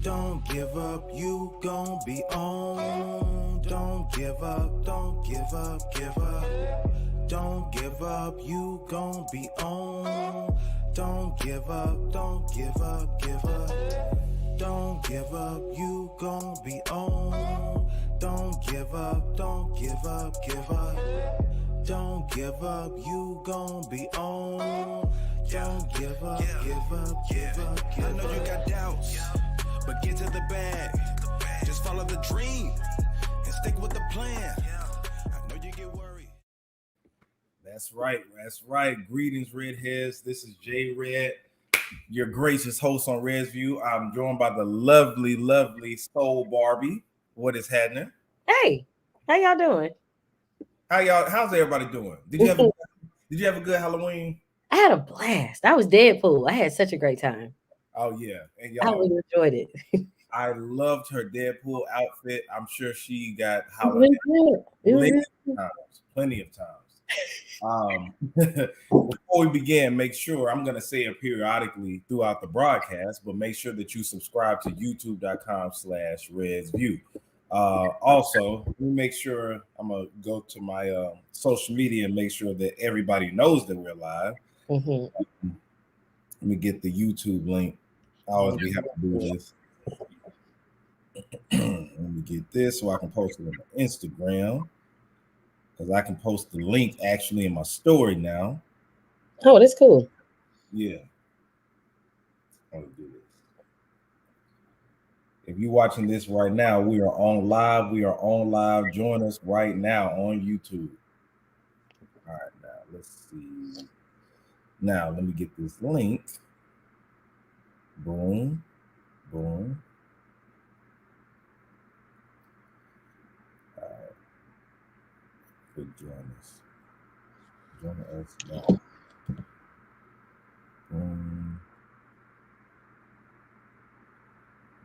Don't give up, you gon' be on. Don't give up, don't give up, give up. Don't give up, you gon' be on. Don't give up, don't give up, give up. Don't give up, you gon' be on. Don't give up, don't give up, give up. Don't give up, you gon' be on. Don't give up, give up, give up, give up. I know you got doubts, but get to the bag. Just follow the dream and stick with the plan. I know you get worried. That's right. That's right. Greetings, Redheads. This is J Red, your gracious host on Red's View. I'm joined by the lovely, lovely Soul Barbie. What is happening? Hey, how y'all doing? How's everybody doing? Did you have a good Halloween? I had a blast. I was Deadpool. I had such a great time. Oh yeah, and I really enjoyed it. I loved her Deadpool outfit. I'm sure she got Halloween plenty of times. Before we begin, make sure I'm going to say it periodically throughout the broadcast, but make sure that you subscribe to youtube.com/RedsView. Also, let me make sure I'm going to go to my social media and make sure that everybody knows that we're live. Let me get the YouTube link. I always be having to do this. Let me get this so I can post it on Instagram. Because I can post the link actually in my story now. Oh, that's cool. Yeah. I'm gonna do this. If you're watching this right now, we are on live. We are on live. Join us right now on YouTube. All right, now let's see. Now let me get this link. Boom, boom. All right. Click join us. Join us now.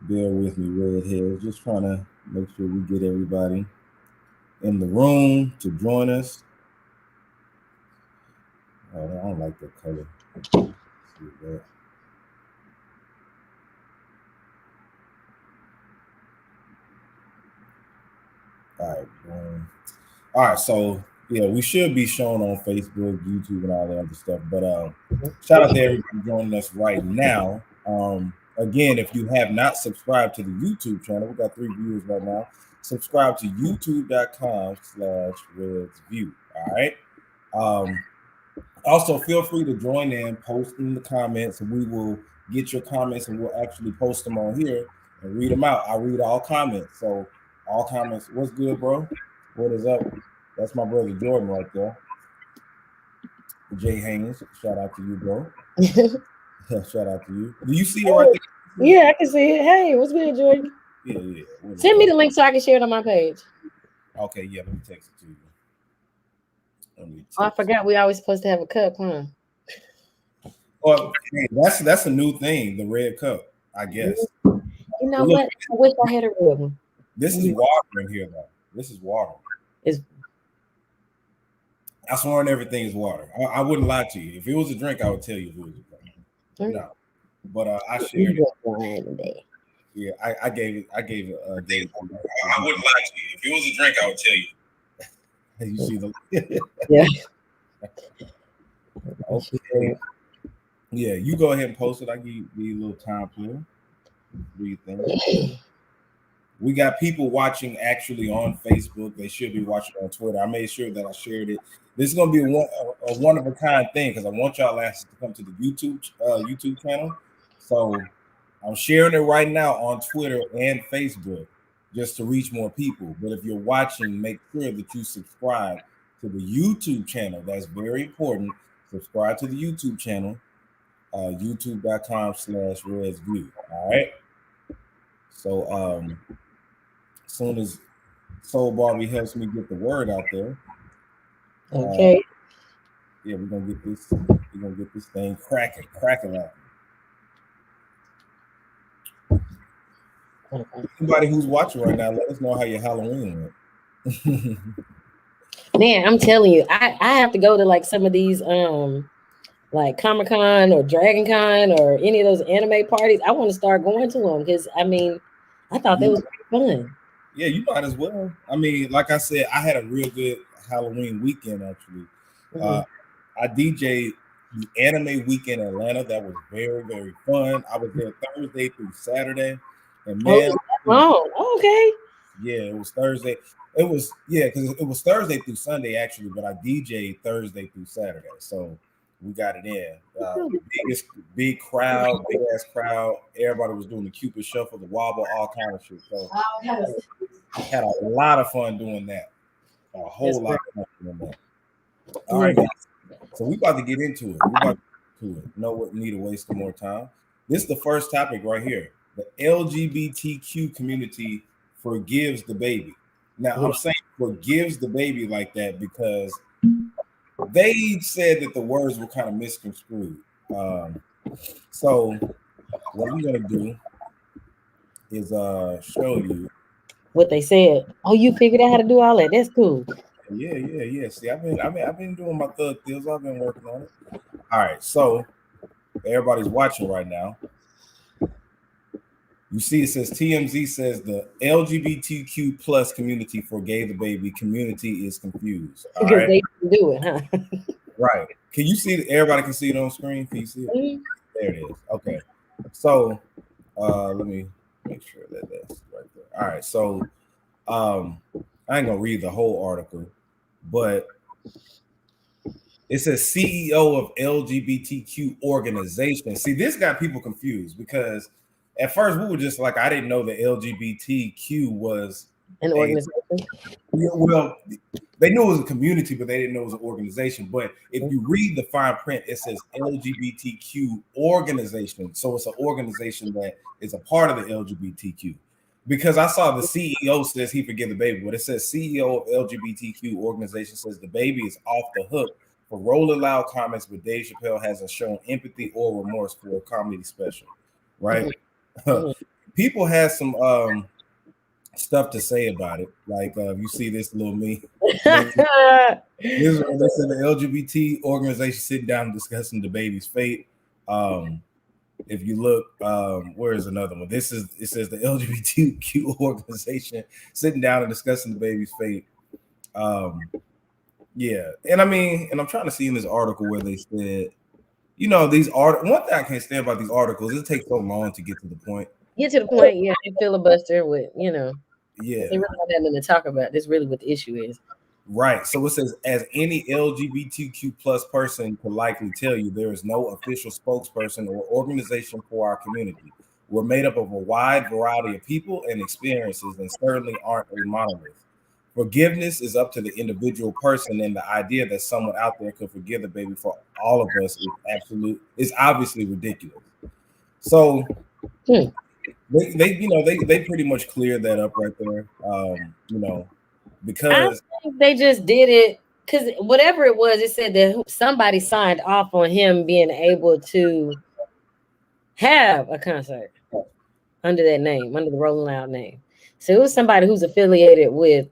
Bear with me, Redheads. Just trying to make sure we get everybody in the room to join us. Oh, I don't like that color. Let's see that. All right, boom. All right, so yeah, we should be shown on Facebook, YouTube, and all that other stuff. But shout out to everybody joining us right now. Again, if you have not subscribed to the YouTube channel, we got 3 viewers right now. Subscribe to youtube.com/RedsView. All right. Also, feel free to join in, post in the comments, and we will get your comments and we'll actually post them on here and read them out. I read all comments. So all comments. What's good, bro? What is up? That's my brother Jordan right there. Jay Haynes. Shout out to you, bro. Shout out to you. Do you see it right there? Yeah, I can see it. Hey, what's good, Jordan? Yeah. Send me the link so I can share it on my page. Okay, yeah, let me text it to you. I forgot we always supposed to have a cup, huh? Well, hey, that's a new thing, the red cup, I guess. You know what? I wish I had a real one. This is water in here, though. This is water. I swear on everything is water. I wouldn't lie to you. If it was a drink, I would tell you if it was a drink. No, but I shared it. Yeah, I gave it. I wouldn't lie to you. If it was a drink, I would tell you. You see the yeah. Okay. Yeah, you go ahead and post it. I give you a little time player. What do you think? We got people watching actually on Facebook. They should be watching on Twitter. I made sure that I shared it. This is going to be a one of a kind thing because I want y'all asses to come to the YouTube channel. So I'm sharing it right now on Twitter and Facebook just to reach more people. But if you're watching, make sure that you subscribe to the YouTube channel. That's very important. Subscribe to the YouTube channel, youtube.com/RedsView. All right. So as soon as Soul Barbie helps me get the word out there. Okay. Yeah, we're gonna get this thing cracking out. Anybody who's watching right now, let us know how your Halloween went. Man, I'm telling you, I have to go to like some of these like Comic-Con or Dragon Con or any of those anime parties, I want to start going to them because I mean, I thought that was fun. Yeah, you might as well. I mean, like I said, I had a real good Halloween weekend actually. I DJ'd the anime weekend in Atlanta. That was very, very fun. I was there Thursday through Saturday. And man, okay. Yeah, it was Thursday. It was because it was Thursday through Sunday actually, but I DJ'd Thursday through Saturday. So we got it in. Big crowd, big ass crowd. Everybody was doing the Cupid shuffle, the wobble, all kind of shit. So I had a lot of fun doing that. A whole lot of fun doing that. All right, guys. So we about to get into it. No need to waste more time. This is the first topic right here. The LGBTQ community forgives the baby. Now I'm saying forgives the baby like that because they said that the words were kind of misconstrued. So what I'm gonna do is show you what they said. Oh, you figured out how to do all that. That's cool. Yeah. See, I've been doing my thug deals. I've been working on it. All right, so everybody's watching right now. You see, it says TMZ says the LGBTQ plus community forgave the baby. Community is confused. All because right? they didn't do it, huh? Right. Can you see it? Everybody can see it on screen. Can you see it? Mm-hmm. There it is. Okay. So let me make sure that that's right there. All right. So I ain't gonna read the whole article, but it says CEO of LGBTQ organization. See, this got people confused because at first we were just like, I didn't know the LGBTQ was an organization. Well, they knew it was a community, but they didn't know it was an organization. But if you read the fine print, it says LGBTQ organization. So it's an organization that is a part of the LGBTQ. Because I saw the CEO says he forgive the baby, but it says CEO of LGBTQ organization says the baby is off the hook for rolling loud comments, but Dave Chappelle hasn't shown empathy or remorse for a comedy special, right? People have some stuff to say about it. Like you see this little me. This is the LGBT organization sitting down and discussing the baby's fate. If you look, where is another one? It says the LGBTQ organization sitting down and discussing the baby's fate. Yeah, and I mean, and I'm trying to see in this article where they said, you know, these one thing I can't stand about these articles, it takes so long to get to the point. Get to the point, yeah. They filibuster with, you know. Yeah, they really have nothing to talk about. That's really what the issue is. Right. So it says, as any LGBTQ plus person could likely tell you, there is no official spokesperson or organization for our community. We're made up of a wide variety of people and experiences, and certainly aren't a monolith. Forgiveness is up to the individual person, and the idea that someone out there could forgive the baby for all of us is obviously ridiculous. So they pretty much cleared that up right there. Because I think they just did it because whatever it was, it said that somebody signed off on him being able to have a concert under that name, under the Rolling Loud name. So it was somebody who's affiliated with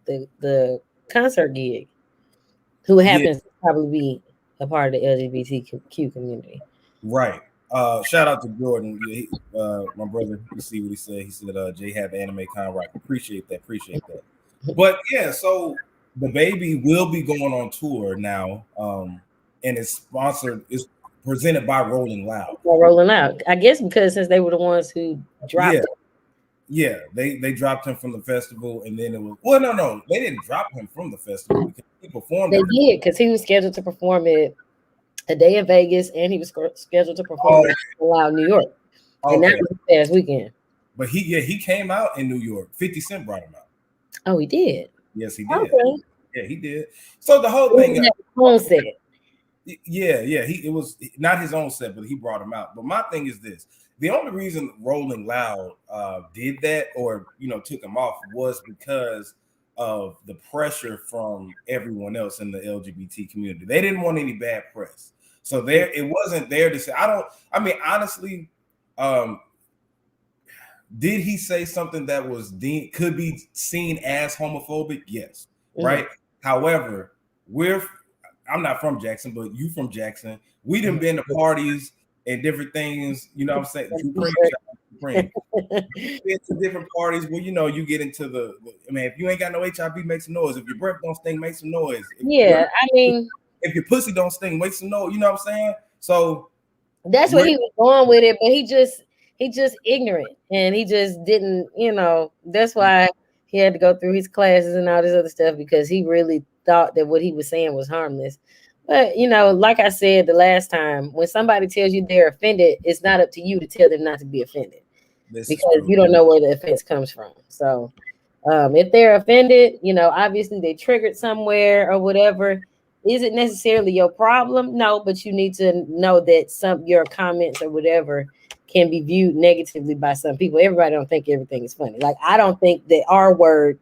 the concert gig, who happens to probably be a part of the LGBTQ community. Right. Shout out to Jordan, my brother. You see what he said? He said, "Jay had the anime con right." Appreciate that. But yeah, so the baby will be going on tour now, and it's presented by Rolling Loud. Rolling Loud, I guess, because since they were the ones who dropped him. Yeah, they dropped him from the festival, and then it was no, they didn't drop him from the festival because he performed. They did, because he was scheduled to perform it a day in Vegas, and he was scheduled to perform in Loud, New York, and that was the past weekend. But he came out in New York. 50 Cent brought him out. Oh, he did. Yes, he did. Okay. Yeah, he did. So the whole thing. Own set. Yeah. It was not his own set, but he brought him out. But my thing is this: the only reason Rolling Loud did that, or took him off, was because of the pressure from everyone else in the LGBT community. They didn't want any bad press, so it wasn't there to say. Honestly, did he say something that was could be seen as homophobic? Yes, right. However, I'm not from Jackson, but you from Jackson. We done been to parties and different things. You know what I'm saying? Been to different parties where you get into the. I mean, if you ain't got no HIV, make some noise. If your breath don't stink, make some noise. If your pussy don't stink, make some noise. You know what I'm saying? So that's where he was going with it, but he just ignorant, and he just didn't. That's why he had to go through his classes and all this other stuff, because he really thought that what he was saying was harmless. But like I said the last time, when somebody tells you they're offended, it's not up to you to tell them not to be offended, because you don't know where the offense comes from. So if they're offended, obviously they triggered somewhere or whatever. Is it necessarily your problem? No, but you need to know that your comments or whatever can be viewed negatively by some people. Everybody don't think everything is funny. Like, I don't think the R word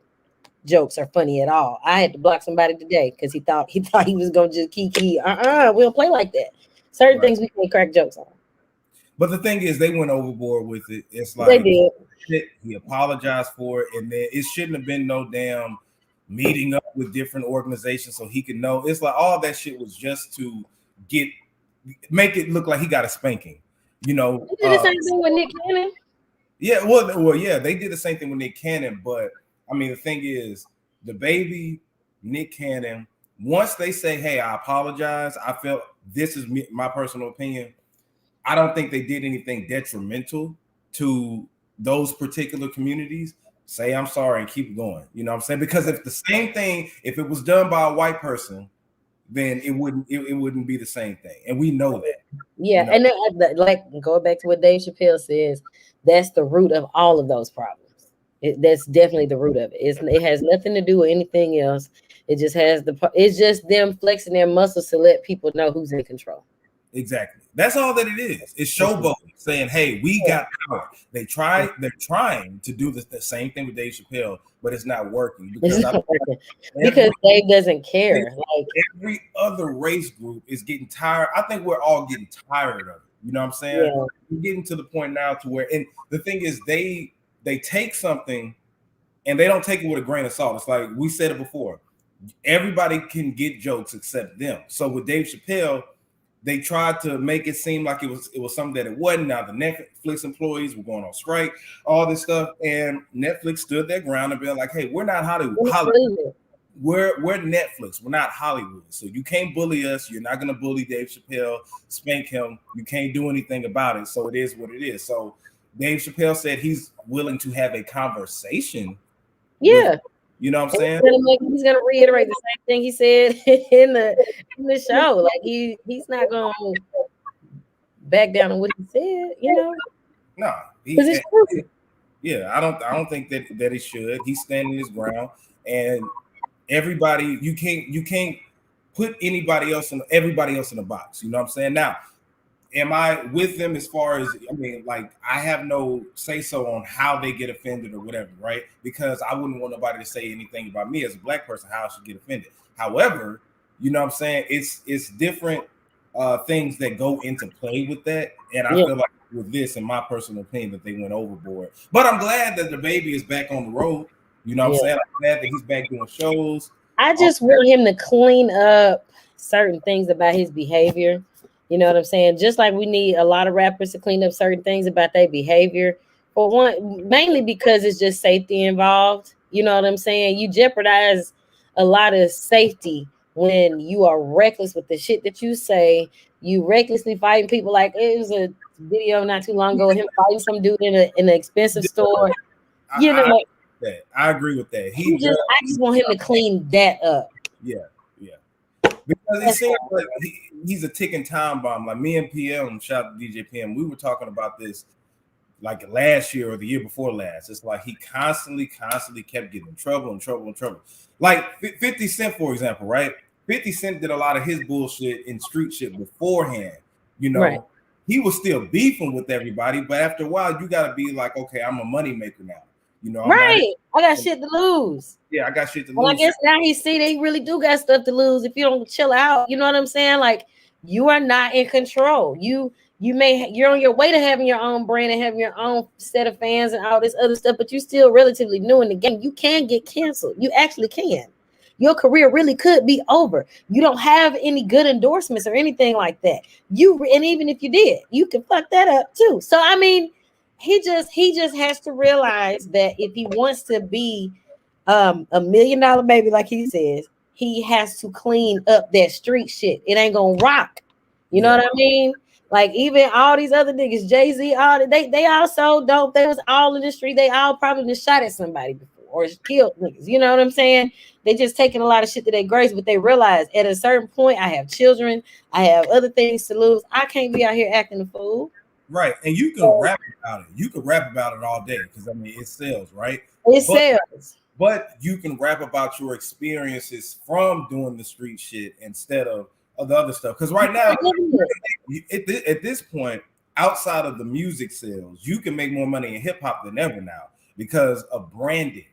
jokes are funny at all. I had to block somebody today because he thought he was gonna just kiki. We don't play like that. Certain things we can't crack jokes on. But the thing is, they went overboard with it. It's like they did. Shit, he apologized for it, and then it shouldn't have been no damn meeting up with different organizations so he could know. It's like all that shit was just to make it look like he got a spanking. They did the same thing with Nick Cannon. Yeah, well, yeah, they did the same thing with Nick Cannon, but I mean, the thing is, the baby, Nick Cannon, once they say, hey, I apologize, I felt this is my personal opinion, I don't think they did anything detrimental to those particular communities. Say I'm sorry and keep going. You know what I'm saying? Because if the same thing, if it was done by a white person, then it wouldn't be the same thing. And we know that. Yeah, and then, like, going back to what Dave Chappelle says, that's the root of all of those problems. That's definitely the root of it. It has nothing to do with anything else. It just has it's just them flexing their muscles to let people know who's in control. Exactly. That's all that it is. It's showboating, saying, hey, we got power. They're trying to do the same thing with Dave Chappelle, but it's not working. Because Dave doesn't care. Like, every other race group is getting tired. I think we're all getting tired of it. You know what I'm saying? Yeah. We're getting to the point now to where, and the thing is, they take something and they don't take it with a grain of salt. It's like we said it before. Everybody can get jokes except them. So with Dave Chappelle, they tried to make it seem like it was something that it wasn't. Now the Netflix employees were going on strike, all this stuff, and Netflix stood their ground and be like, "Hey, we're not Hollywood. We're Netflix. We're not Hollywood. So you can't bully us. You're not gonna bully Dave Chappelle, spank him. You can't do anything about it. So it is what it is." So Dave Chappelle said he's willing to have a conversation. Yeah. You know what I'm saying? He's gonna reiterate the same thing he said in the show. Like he's not gonna back down on what he said, No, because it's true. Yeah, I don't think that he should. He's standing his ground, and everybody, you can't put everybody else in a box. You know what I'm saying? Now, am I with them as far as, I mean, like, I have no say so on how they get offended or whatever, right? Because I wouldn't want nobody to say anything about me as a black person, how I should get offended. However, you know what I'm saying? It's different things that go into play with that. And I feel like with this, in my personal opinion, that they went overboard. But I'm glad that the baby is back on the road. You know what I'm saying? I'm glad that he's back doing shows. I just want him to clean up certain things about his behavior. You know what I'm saying? Just like we need a lot of rappers to clean up certain things about their behavior. For one, mainly because it's just safety involved. You know what I'm saying? You jeopardize a lot of safety when you are reckless with the shit that you say. You recklessly fighting people. Like, it was a video not too long ago of him fighting some dude in an expensive store. I agree with that. I just want him to clean that up. Yeah. Because it seems like he's a ticking time bomb. Like me and PM, shout out to DJ PM, we were talking about this like last year or the year before last. It's like he constantly kept getting in trouble. Like 50 Cent, for example, right? 50 Cent did a lot of his bullshit and street shit beforehand. Right. He was still beefing with everybody, but after a while, you got to be like, okay, I'm a money maker now. I got shit to lose. Yeah, I got shit to lose. Well, I guess now he see they really do got stuff to lose if you don't chill out. You know what I'm saying? Like, you are not in control. You're on your way to having your own brand and having your own set of fans and all this other stuff, but you're still relatively new in the game. You can get canceled. You actually can. your career really could be over. You don't have any good endorsements or anything like that. And even if you did, you can fuck that up too. So I mean, he just has to realize that if he wants to be $1 million baby, like he says, he has to clean up that street shit. It ain't gonna rock. You know what I mean? Like even all these other niggas, Jay-Z, all they all so dope. They was all in the street. They all probably just shot at somebody before or killed niggas. You know what I'm saying? They just taking a lot of shit to their grace, but they realize at a certain point, I have children, I have other things to lose. I can't be out here acting a fool. Right, and you can rap about it. You can rap about it all day because I mean it sells, right? It sells. But you can rap about your experiences from doing the street shit instead of the other stuff. Because right now, at this point, outside of the music sales, you can make more money in hip hop than ever now because of branding,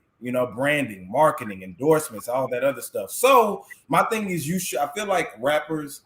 branding, marketing, endorsements, all that other stuff. So my thing is, I feel like rappers,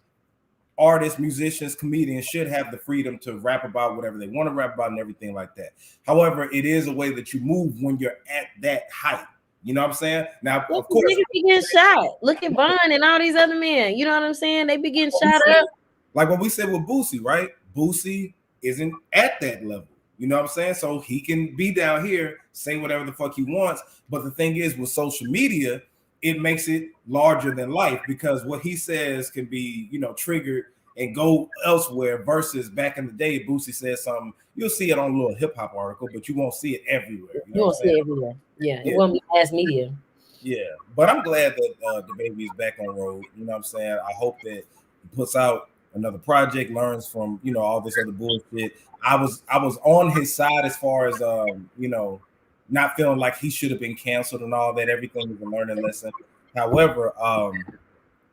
artists, musicians, comedians should have the freedom to rap about whatever they want to rap about and everything like that. However, it is a way that you move when you're at that height. You know what I'm saying? Now, of course, niggas be getting shot. Look at Von and all these other men. You know what I'm saying? They be getting shot up. Like what we said with Boosie, right? Boosie isn't at that level. You know what I'm saying? So he can be down here, say whatever the fuck he wants. But the thing is, with social media, it makes it larger than life because what he says can be, triggered and go elsewhere versus back in the day, Boosie said something, you'll see it on a little hip hop article, but you won't see it everywhere. You won't see it everywhere. Yeah, it won't be mass media. Yeah, but I'm glad that the baby is back on road. You know what I'm saying? I hope that he puts out another project, learns from, all this other bullshit. I was on his side as far as, not feeling like he should have been canceled and all that. Everything is a learning lesson. However, I'm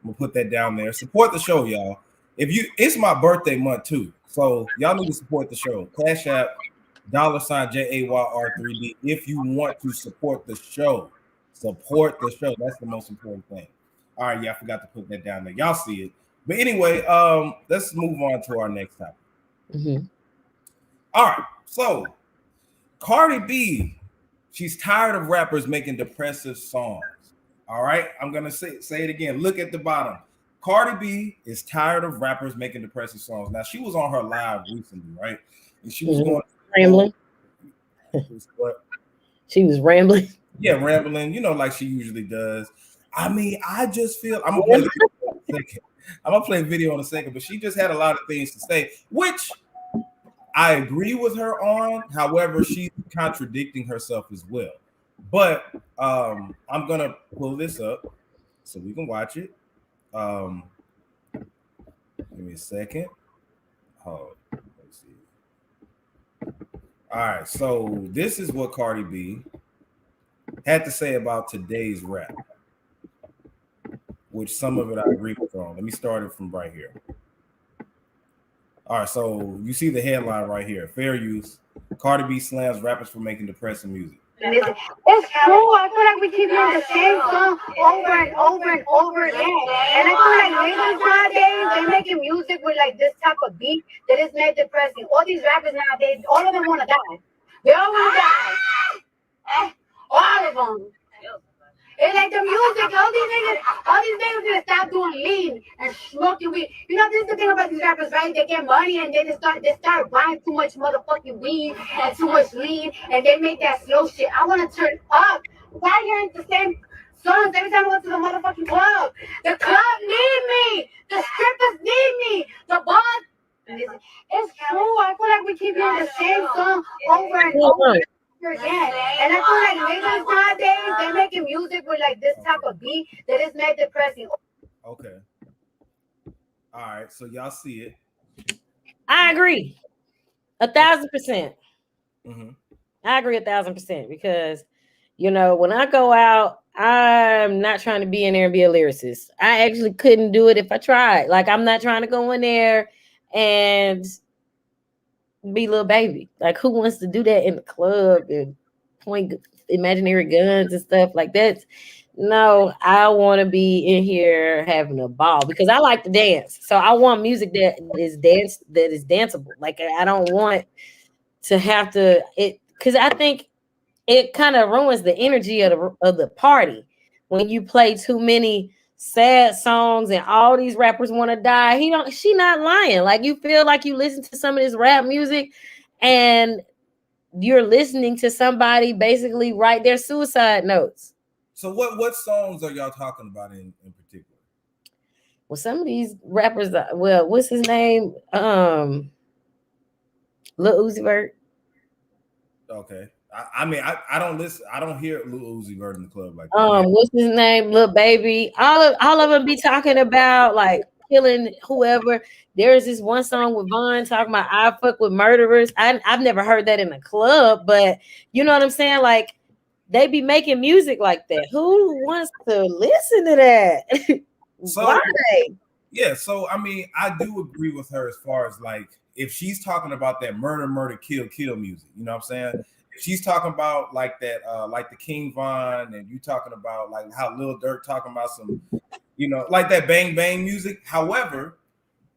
gonna put that down there. Support the show, y'all. It's my birthday month too, so y'all need to support the show. Cash App $JAYR3D if you want to support the show. Support the show. That's the most important thing. All right, yeah, I forgot to put that down there. Y'all see it. But anyway, let's move on to our next topic. Mm-hmm. All right, so Cardi B, she's tired of rappers making depressive songs. All right, I'm gonna say it again. Look at the bottom. Cardi B is tired of rappers making depressive songs. Now, she was on her live recently, right? And she was going rambling. What? She was rambling. Yeah, rambling, like she usually does. I mean, I just feel I'm gonna play a video in a second, but she just had a lot of things to say, which I agree with her on. However, she's contradicting herself as well. But I'm gonna pull this up so we can watch it. Give me a second. Oh, let's see. All right, so this is what Cardi B had to say about today's rap, which some of it I agree with on. Let me start it from right here. All right, so you see the headline right here: Fair Use. Cardi B slams rappers for making depressing music. It's true. I feel like we keep doing the same song over and over and over again. And I feel like niggas nowadays, they're making music with like this type of beat that is made depressing. All these rappers nowadays, all of them want to die. They all want to die. All of them. It's like the music, all these niggas gonna stop doing lean and smoking weed. This is the thing about these rappers, right? They get money and they start buying too much motherfucking weed and too much lean, and they make that slow shit. I want to turn up. Why hearing the same songs every time I go to the motherfucking club? The club need me. The strippers need me. The bars. It's true. I feel like we keep hearing the same song over and over. Again. And I feel like niggas nowadays, they're making music with like this type of beat that is made depressing. Okay. All right. So y'all see it. I agree. 1,000%. Mm-hmm. I agree 1,000% because, when I go out, I'm not trying to be in there and be a lyricist. I actually couldn't do it if I tried. Like, I'm not trying to go in there and be Lil Baby. Like, who wants to do that in the club and point imaginary guns and stuff like that? No, I want to be in here having a ball because I like to dance. So I want music that is danceable. Like, I don't want to have to because I think it kind of ruins the energy of the party when you play too many sad songs and all these rappers want to die. She not lying. Like, you feel like you listen to some of this rap music and you're listening to somebody basically write their suicide notes. So what songs are y'all talking about in particular? Well, some of these rappers, what's his name? Lil Uzi Vert. Okay. I mean, I don't listen. I don't hear Lil Uzi Vert in the club like that. What's his name? Lil Baby. All of them be talking about like killing whoever. There's this one song with Vaughn talking about I fuck with murderers. I've never heard that in a club, but you know what I'm saying? Like, they be making music like that. Who wants to listen to that? So, why? Yeah, so I mean, I do agree with her as far as like if she's talking about that murder, kill music, you know what I'm saying? If she's talking about like that, like the King Von, and you talking about like how Lil Durk talking about some, you know, like that bang bang music. However,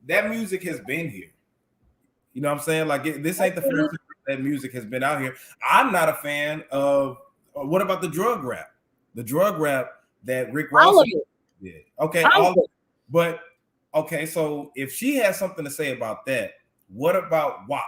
that music has been here. You know what I'm saying? Like this ain't the first time that music has been out here. I'm not a fan of. What about the drug rap? The drug rap that Rick Ross did. Okay, but okay. So if she has something to say about that, what about WAP?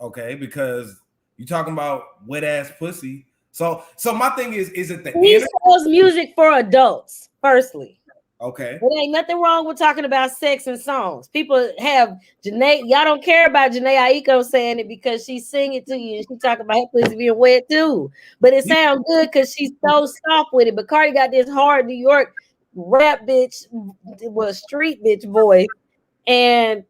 Okay, because you talking about wet ass pussy. So my thing is it the he sells music for adults? Firstly. Okay. There ain't nothing wrong with talking about sex and songs. People have Janae. Y'all don't care about Janae Aiko saying it because she sing it to you and she talking about her pussy being wet too. But it sounds good because she's so soft with it. But Cardi got this hard New York rap bitch, street bitch voice, and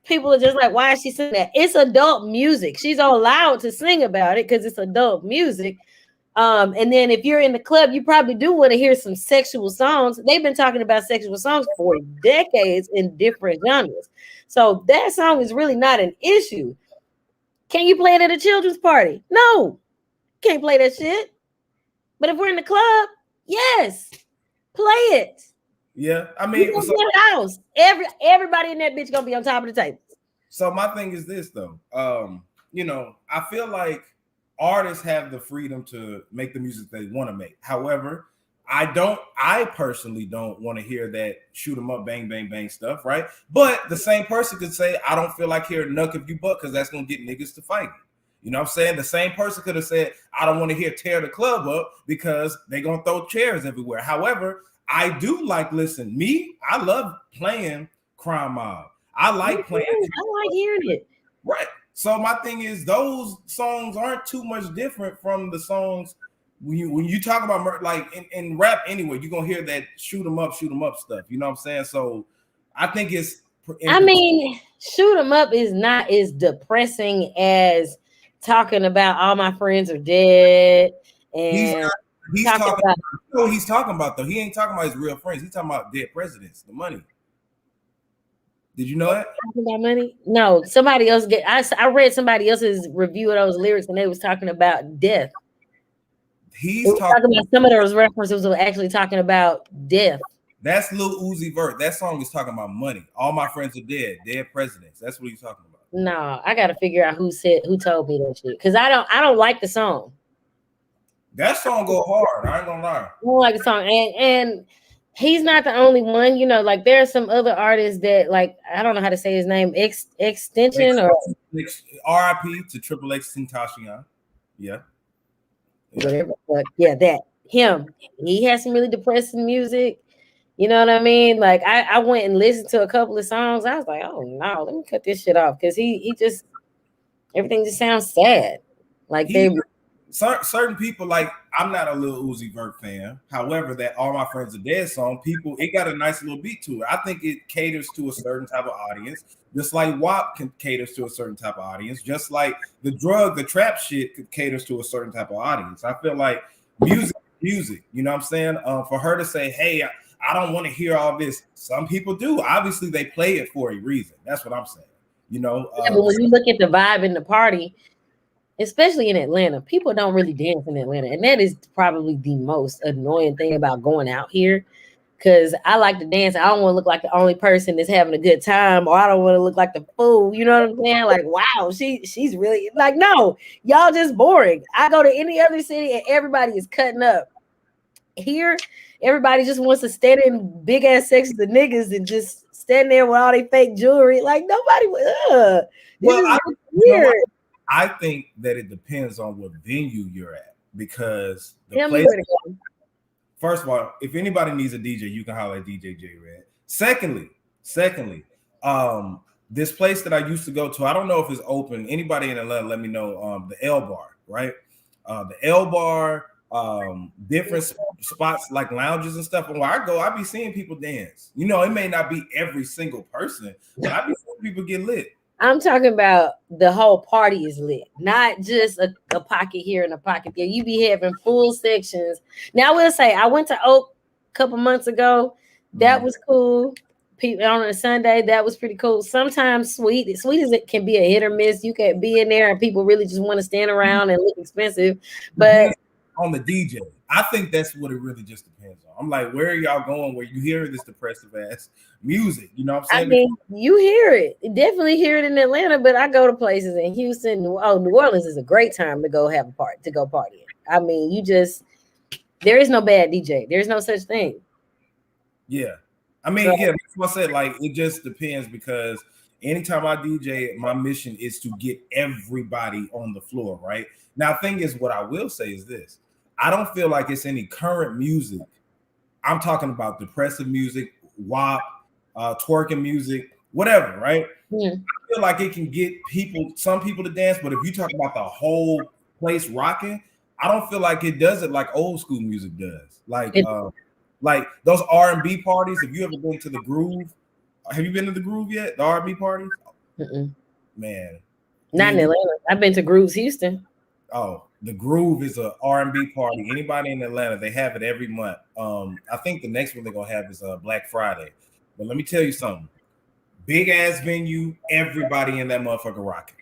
people are just like, why is she singing that? It's adult music. She's allowed to sing about it because it's adult music. And then if you're in the club, you probably do want to hear some sexual songs. They've been talking about sexual songs for decades in different genres. So that song is really not an issue. Can you play it at a children's party? No, can't play that shit. But if we're in the club, yes, play it. Yeah, I mean, house. Everybody in that bitch gonna be on top of the table. So my thing is this though. You know, I feel like artists have the freedom to make the music they want to make. However, I personally don't want to hear that shoot 'em up, bang, bang, bang stuff, right? But the same person could say, I don't feel like hearing Nuck If You Buck because that's going to get niggas to fight. You know what I'm saying? The same person could have said, I don't want to hear Tear the Club Up because they're going to throw chairs everywhere. However, I do like, I love playing Crime Mob. I like playing. I like hearing it. Right. So my thing is, those songs aren't too much different from the songs when you talk about like in rap anyway. You're gonna hear that shoot 'em up stuff. You know what I'm saying? So I think it's. I mean, shoot 'em up is not as depressing as talking about all my friends are dead. And he's talking about what he's talking about though. He ain't talking about his real friends. He's talking about dead presidents, the money. Did you know that? Talking about money? No, somebody else I read somebody else's review of those lyrics and they was talking about death. He's talking about some of those references were actually talking about death. That's Lil Uzi Vert. That song is talking about money. All my friends are dead presidents. That's what he's talking about. No, I gotta figure out who told me that shit. Because I don't like the song. That song go hard. I ain't gonna lie. I don't like the song. And he's not the only one, you know, like there are some other artists that, like, I don't know how to say his name, Extension or R.I.P. to Triple X Tentacion. Yeah. Whatever. But yeah, that him. He has some really depressing music. You know what I mean? Like I went and listened to a couple of songs. I was like, oh no, let me cut this shit off because he just everything just sounds sad. Like certain people, like I'm not a Lil Uzi Vert fan. However, that All My Friends Are Dead song, it got a nice little beat to it. I think it caters to a certain type of audience, just like WAP caters to a certain type of audience, just like the trap shit caters to a certain type of audience. I feel like music, you know what I'm saying? For her to say, hey, I don't want to hear all this. Some people do. Obviously, they play it for a reason. That's what I'm saying. You know, but when you look at the vibe in the party, especially in Atlanta, people don't really dance in Atlanta. And that is probably the most annoying thing about going out here. Because I like to dance. I don't want to look like the only person that's having a good time, or I don't want to look like the fool. You know what I'm saying? Like, wow, she's really like, no, y'all just boring. I go to any other city and everybody is cutting up. here, everybody just wants to stand in big ass sections of niggas and just stand there with all their fake jewelry. Like nobody. Well, weird. I think that it depends on what venue you're at, because the Tell me place. where to go. First of all, if anybody needs a DJ, you can holler at DJ J Red. Secondly, this place that I used to go to, I don't know if it's open. Anybody in Atlanta, let me know. The L Bar, right? The L Bar, different spots like lounges and stuff. And where I go, I be seeing people dance. You know, it may not be every single person, but I be seeing people get lit. I'm talking about the whole party is lit, not just a pocket here and a pocket there. You be having full sections. Now I will say I went to Oak a couple months ago. That was cool. People on a Sunday, that was pretty cool. Sometimes sweet as it can be a hit or miss. You can be in there and people really just want to stand around and look expensive. But on the DJ, I think that's what it really just depends on. I'm like, where are y'all going where you hear this depressive ass music? You know what I'm saying? I mean, you hear it. You definitely hear it in Atlanta, but I go to places in Houston. New Orleans is a great time to go have a party, to go partying. I mean, there is no bad DJ. There's no such thing. Yeah. I mean, yeah, that's what I said. Like, it just depends, because anytime I DJ, my mission is to get everybody on the floor, right? Now, the thing is, what I will say is this. I don't feel like it's any current music. I'm talking about depressive music, WAP, twerking music, whatever, right? Yeah. I feel like it can get some people to dance, but if you talk about the whole place rocking, I don't feel like it does it like old school music does. Like those R&B parties. Have you ever been to the Groove? Have you been to the Groove yet? The R&B parties? Man. Not in Atlanta. I've been to Grooves Houston. Oh, the Groove is a R&B party. Anybody in Atlanta, they have it every month. I think the next one they're gonna have is Black Friday. But let me tell you something. Big ass venue, everybody in that motherfucker rocking.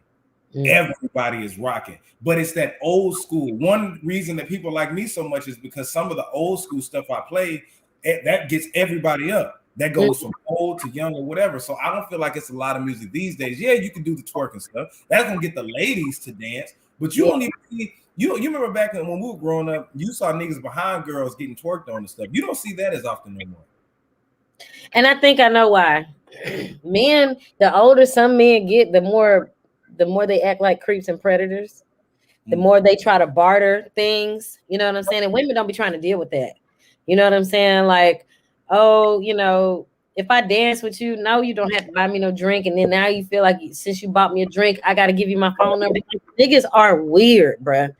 Everybody is rocking, but it's that old school. One reason that people like me so much is because some of the old school stuff I play, that gets everybody up. That goes from old to young or whatever. So I don't feel like it's a lot of music these days. Yeah, you can do the twerking stuff. That's gonna get the ladies to dance, but you don't even see. You remember back when we were growing up, you saw niggas behind girls getting twerked on and stuff. You don't see that as often no more. And I think I know why. Men, the older some men get, the more they act like creeps and predators, the more they try to barter things. You know what I'm saying? And women don't be trying to deal with that. You know what I'm saying? Like, oh, you know, if I dance with you, no, you don't have to buy me no drink. And then now you feel like since you bought me a drink, I got to give you my phone number. Niggas are weird, bruh.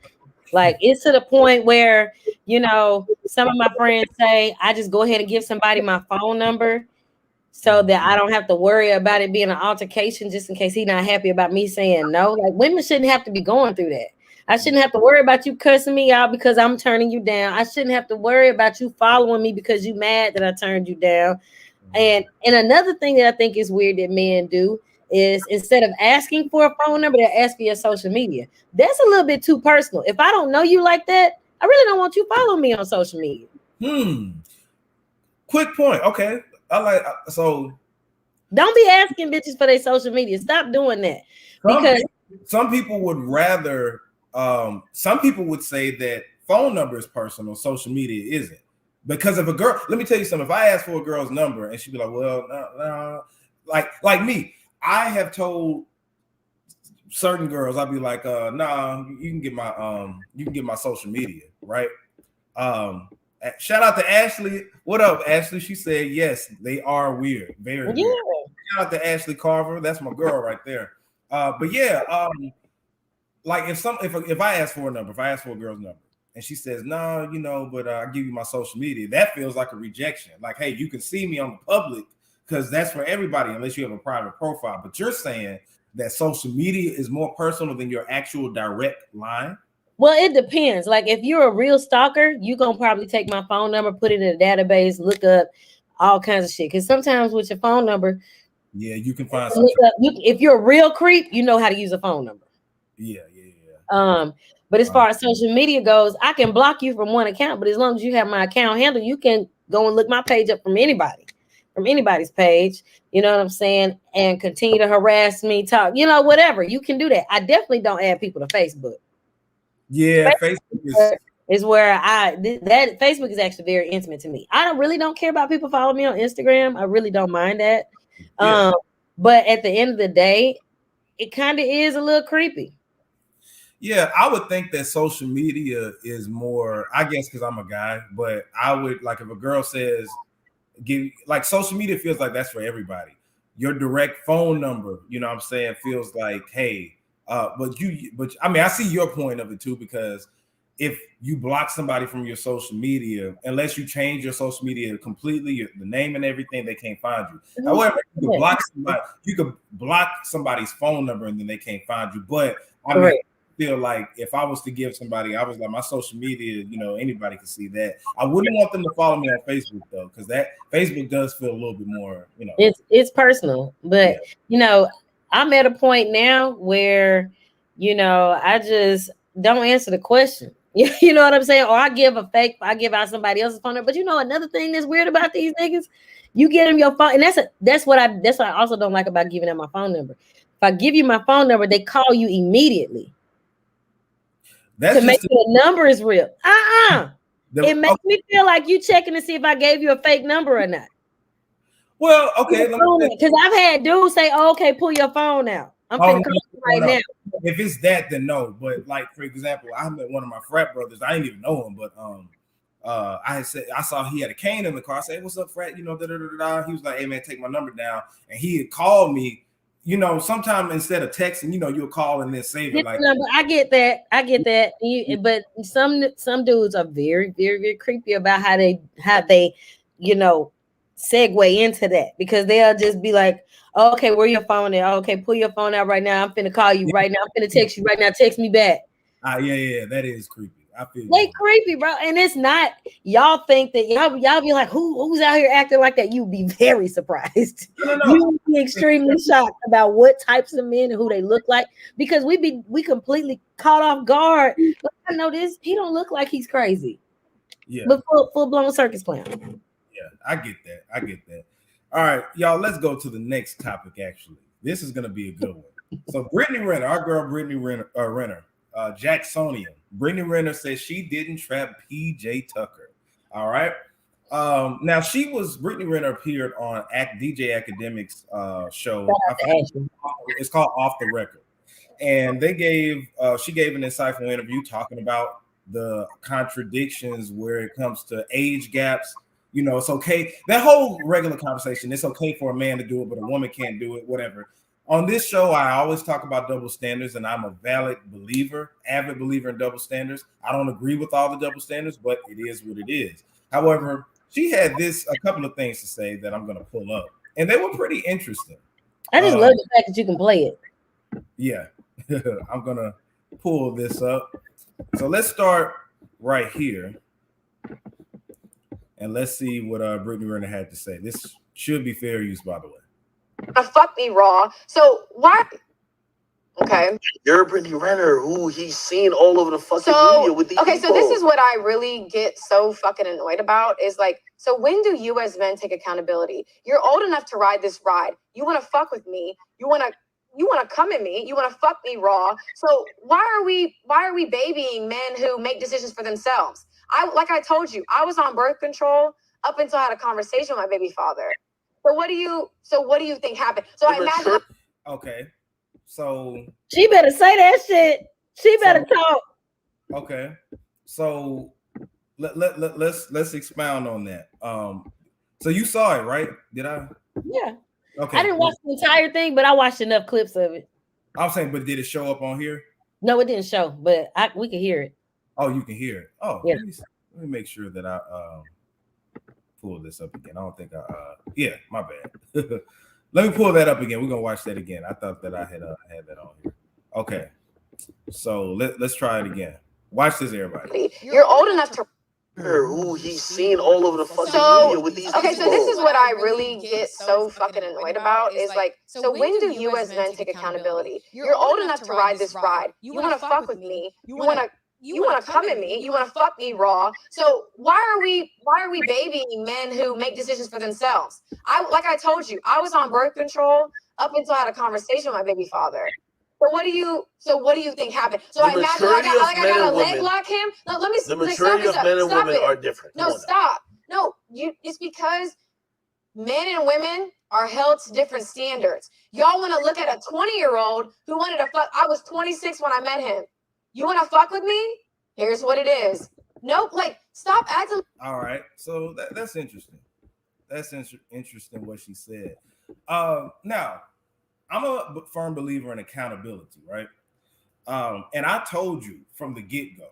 Like, it's to the point where, you know, some of my friends say, I just go ahead and give somebody my phone number so that I don't have to worry about it being an altercation just in case he's not happy about me saying no. Like, women shouldn't have to be going through that. I shouldn't have to worry about you cussing me out because I'm turning you down. I shouldn't have to worry about you following me because you mad that I turned you down. And another thing that I think is weird that men do is instead of asking for a phone number, they ask for your social media. That's a little bit too personal. If I don't know you like that, I really don't want you following me on social media. Quick point. Okay. So don't be asking bitches for their social media. Stop doing that. Because some people would rather some people would say that phone number is personal, social media isn't. Because if a girl, let me tell you something, if I ask for a girl's number and she'd be like, well, no, like me, I have told certain girls, I'd be like, nah, you can get my social media, right? Shout out to Ashley. What up, Ashley? She said, yes, they are weird. Very weird. Shout out to Ashley Carver. That's my girl right there. But yeah, like if I ask for a number, if I ask for a girl's number and she says, no, you know, but I'll give you my social media, that feels like a rejection. Like, hey, you can see me on the public because that's for everybody unless you have a private profile. But you're saying that social media is more personal than your actual direct line? Well, it depends. Like, if you're a real stalker, you're going to probably take my phone number, put it in a database, look up all kinds of shit. Because sometimes with your phone number, yeah, you can find something. If you're a real creep, you know how to use a phone number. Yeah. But as far as social media goes, I can block you from one account, but as long as you have my account handle, you can go and look my page up from anybody's page, you know what I'm saying, and continue to harass me, talk, you know, whatever. You can do that. I definitely don't add people to Facebook. Yeah, Facebook is is where that Facebook is actually very intimate to me. I don't care about people following me on Instagram. I really don't mind that. Yeah. But at the end of the day, it kind of is a little creepy. Yeah, I would think that social media is more, I guess, because I'm a guy, but I would like if a girl says, like social media feels like that's for everybody. Your direct phone number, you know what I'm saying, feels like, hey, but I mean, I see your point of it too, because if you block somebody from your social media, unless you change your social media completely, the name and everything, they can't find you. However, you could block somebody's phone number and then they can't find you. But I mean, feel like if I was to give somebody, I was like my social media, you know, anybody can see that. I wouldn't want them to follow me on Facebook though, because that Facebook does feel a little bit more, you know, it's personal. But you know, I'm at a point now where, you know, I just don't answer the question. You know what I'm saying? Or I give out somebody else's phone number. But you know, another thing that's weird about these niggas, you get them your phone, and that's what I also don't like about giving them my phone number. If I give you my phone number, they call you immediately. That's to make sure the number is real. It makes me feel like you checking to see if I gave you a fake number or not. Well, okay. Because I've had dudes say, oh, okay, pull your phone out. I'm finna call you right now. If it's that, then no. But like, for example, I met one of my frat brothers. I didn't even know him, but I saw he had a cane in the car. I said, hey, what's up, frat? You know, He was like, hey man, take my number down. And he had called me. You know, sometimes instead of texting, you know, you'll call and then save it. Like, I get that. But some dudes are very, very, very creepy about how they, you know, segue into that, because they'll just be like, oh, okay, where your phone at? Oh, okay, pull your phone out right now. I'm finna call you right now. I'm finna text you right now. Text me back. Yeah, that is creepy. I feel they creepy, bro. And it's not, y'all think that y'all be like, who's out here acting like that? You'd be very surprised. No. You would be extremely shocked about what types of men and who they look like, because we completely caught off guard. But I know this, he don't look like he's crazy. Yeah. But full-blown circus clown. Yeah, I get that. All right, y'all, let's go to the next topic, actually. This is going to be a good one. So Brittany Renner, our girl Brittany Renner, Jacksonian. Brittany Renner says she didn't trap PJ Tucker. All right. Now Brittany Renner appeared on DJ Academic's show. It's called Off the Record. And she gave an insightful interview talking about the contradictions where it comes to age gaps. You know, it's okay. That whole regular conversation, it's okay for a man to do it, but a woman can't do it, whatever. On this show, I always talk about double standards, and I'm a avid believer in double standards. I don't agree with all the double standards, but it is what it is. However, she had a couple of things to say that I'm going to pull up, and they were pretty interesting. I just love the fact that you can play it. Yeah, I'm going to pull this up. So let's start right here, and let's see what Brittany Renner had to say. This should be fair use, by the way. Fuck me raw. So why? Okay. You're Brittany Renner, who he's seen all over the fucking media with these people. So this is what I really get so fucking annoyed about is like, so when do you as men take accountability? You're old enough to ride this ride. You want to fuck with me. You want to come at me. You want to fuck me raw. So why are we babying men who make decisions for themselves? Like I told you, I was on birth control up until I had a conversation with my baby father. So what do you think happened? So I imagine. Okay, so she better say that shit. She better talk. Okay, so let's expound on that. So you saw it, right? Did I? Yeah. Okay. I didn't watch the entire thing, but I watched enough clips of it. I'm saying, but did it show up on here? No, it didn't show, but we can hear it. Oh, you can hear it. Oh, yeah. Let me make sure that I pull this up again. I don't think yeah, my bad. Let me pull that up again. We're gonna watch that again. I thought that I had that on here. Okay, so let's try it again. Watch this, everybody. You're old enough to. Who he's seen all over the fucking media with these people. So this is what I really get so fucking annoyed about is like, so when do you as men take accountability? You're old enough to ride this ride. You want to fuck with me. You want to come at me. You want to fuck me raw. So why are we babying men who make decisions for themselves? Like I told you, I was on birth control up until I had a conversation with my baby father. So what do you think happened? So The I imagine maturity of I men gotta and leg women- lock him. No, let me The like, maturity of men and stop women it. are different. No, Come on now. stop. No, it's because men and women are held to different standards. Y'all want to look at a 20-year-old who wanted to fuck. I was 26 when I met him. You want to fuck with me? Here's what it is. Nope. Like, stop acting. All right, so that's interesting. That's interesting what she said. Now, I'm a firm believer in accountability, right? And I told you from the get-go,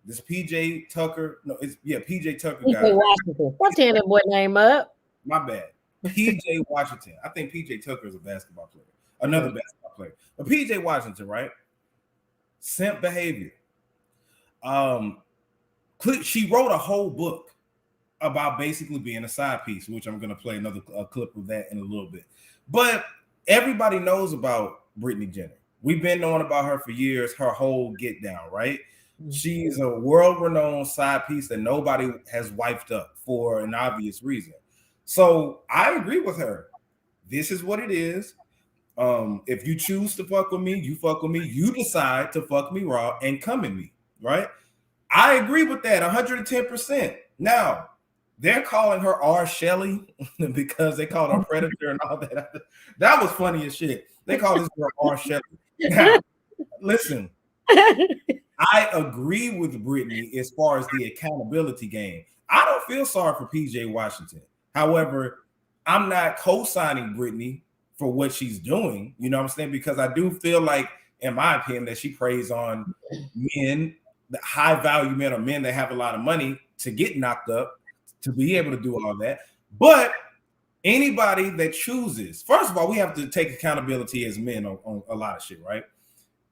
this PJ Tucker, PJ Tucker guy. PJ Washington. Stop tearing that boy name up. My bad. PJ Washington. I think PJ Tucker is a basketball player, another basketball player. But PJ Washington, right? Simp behavior. She wrote a whole book about basically being a side piece, which I'm going to play another clip of that in a little bit. But everybody knows about Brittany Renner. We've been knowing about her for years, her whole get down, right? She's a world-renowned side piece that nobody has wiped up for an obvious reason. So I agree with her. This is what it is. If you choose to fuck with me, you fuck with me. You decide to fuck me raw and come at me, right? I agree with that 110%. Now, they're calling her R. Shelley because they called her predator and all that. That was funny as shit. They call this girl R. Shelley. Now, listen, I agree with Brittany as far as the accountability game. I don't feel sorry for PJ Washington. However, I'm not co-signing Brittany for what she's doing. You know what I'm saying? Because I do feel like, in my opinion, that she preys on men, the high value men or men that have a lot of money to get knocked up, to be able to do all that. But anybody that chooses, first of all, we have to take accountability as men on a lot of shit, right?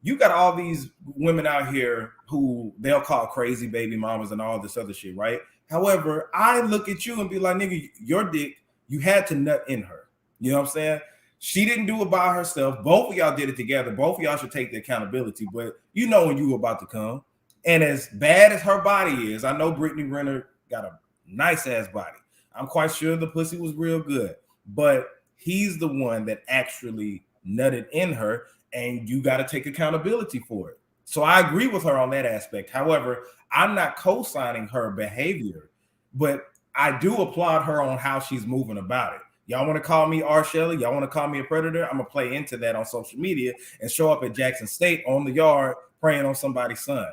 You got all these women out here who they'll call crazy baby mamas and all this other shit, right? However, I look at you and be like, nigga, your dick, you had to nut in her. You know what I'm saying? She didn't do it by herself. Both of y'all did it together. Both of y'all should take the accountability. But you know when you were about to come. And as bad as her body is, I know Brittany Renner got a nice ass body. I'm quite sure the pussy was real good. But he's the one that actually nutted in her, and you got to take accountability for it. So I agree with her on that aspect. However, I'm not co-signing her behavior, but I do applaud her on how she's moving about it. Y'all want to call me R. Shelley? Y'all want to call me a predator? I'm going to play into that on social media and show up at Jackson State on the yard praying on somebody's son.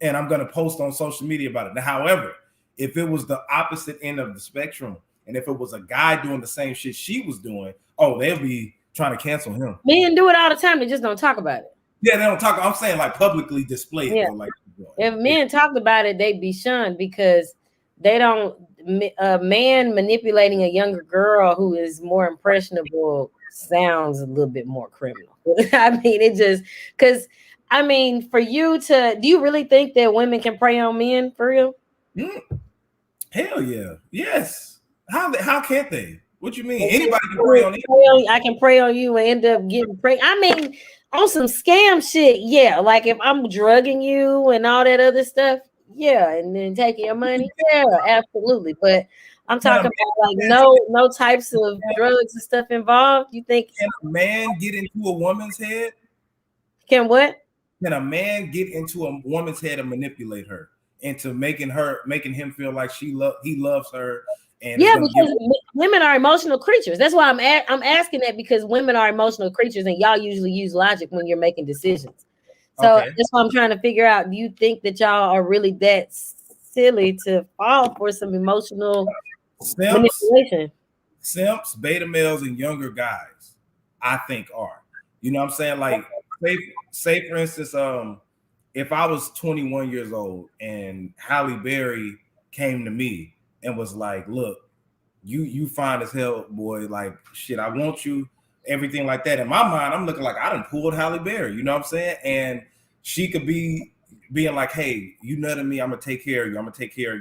And I'm going to post on social media about it. Now, however, if it was the opposite end of the spectrum, and if it was a guy doing the same shit she was doing, oh, they'll be trying to cancel him. Men do it all the time. They just don't talk about it. Yeah, they don't talk. I'm saying like publicly display it. Yeah. Like, if men talked about it, they'd be shunned because they don't. A man manipulating a younger girl who is more impressionable sounds a little bit more criminal. I mean, it just because I mean, for you to, do you really think that women can prey on men for real? Hell yeah, yes. How can't they? What you mean? Anybody can prey on you. I can prey on you and end up getting prey. I mean, on some scam shit, yeah. Like if I'm drugging you and all that other stuff, yeah, and then taking your money, yeah, absolutely. But I'm talking about like no types of drugs and stuff involved. You think can a man get into a woman's head? Can what? Can a man get into a woman's head and manipulate her into making him feel like he loves her? And yeah, because women are emotional creatures. That's why I'm asking that, because women are emotional creatures, and y'all usually use logic when you're making decisions. So that's why I'm trying to figure out, do you think that y'all are really that silly to fall for some emotional manipulation? Simps, beta males, and younger guys, I think are. You know what I'm saying? Like, say for instance, if I was 21 years old and Halle Berry came to me and was like, look, you fine as hell, boy, like shit, I want you, everything like that. In my mind, I'm looking like I done pulled Halle Berry, you know what I'm saying? And she could be being like, hey, you nutted me, I'm gonna take care of you,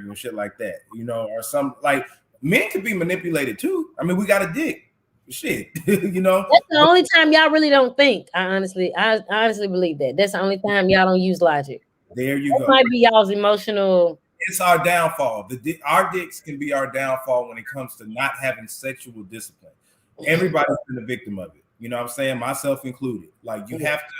and shit like that, you know, or some, like, men could be manipulated too. I mean, we got a dick. Shit, you know. That's the only time y'all really don't think. I honestly believe that. That's the only time y'all don't use logic. There you that go. Might be y'all's emotional. It's our downfall. Our dicks can be our downfall when it comes to not having sexual discipline. Everybody's been a victim of it. You know what I'm saying? Myself included. Like, you have to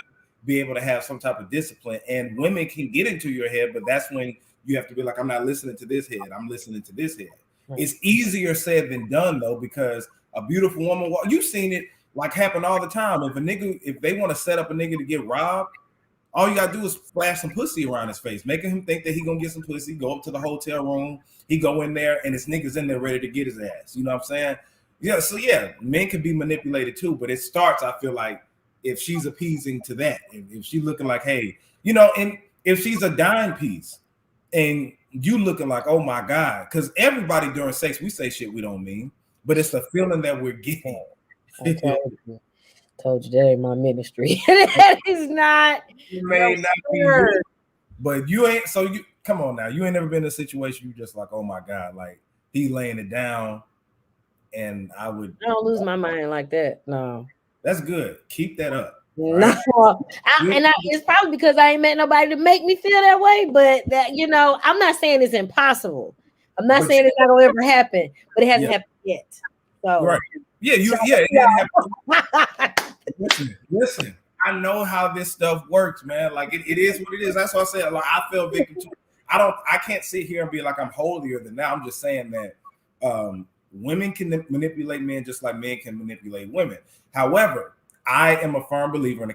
be able to have some type of discipline. And women can get into your head, but that's when you have to be like, I'm not listening to this head. I'm listening to this head. Right. It's easier said than done though, because a beautiful woman, you've seen it like happen all the time. If they want to set up a nigga to get robbed, all you gotta do is flash some pussy around his face, making him think that he gonna get some pussy, go up to the hotel room, he go in there and his niggas in there ready to get his ass. You know what I'm saying? Yeah, so yeah, men can be manipulated too, but it starts, I feel like, if she's appeasing to that, if she looking like, hey, you know, and if she's a dime piece and you looking like, oh my God, because everybody during sex, we say shit we don't mean, but it's the feeling that we're getting. I told you that ain't my ministry. That is not. It may not be good, but you ain't, so you, come on now, you ain't never been in a situation you just like, oh my God, like he laying it down and I don't lose my mind like that. No. That's good. Keep that up. Right? No, it's probably because I ain't met nobody to make me feel that way. But that, you know, I'm not saying it's impossible. I'm not saying it's not gonna ever happen, but it hasn't happened yet. So right, Listen. I know how this stuff works, man. Like it is what it is. That's why I said, like, I feel victim too. I can't sit here and be like I'm holier than that. I'm just saying that women can manipulate men just like men can manipulate women. However, I am a firm believer in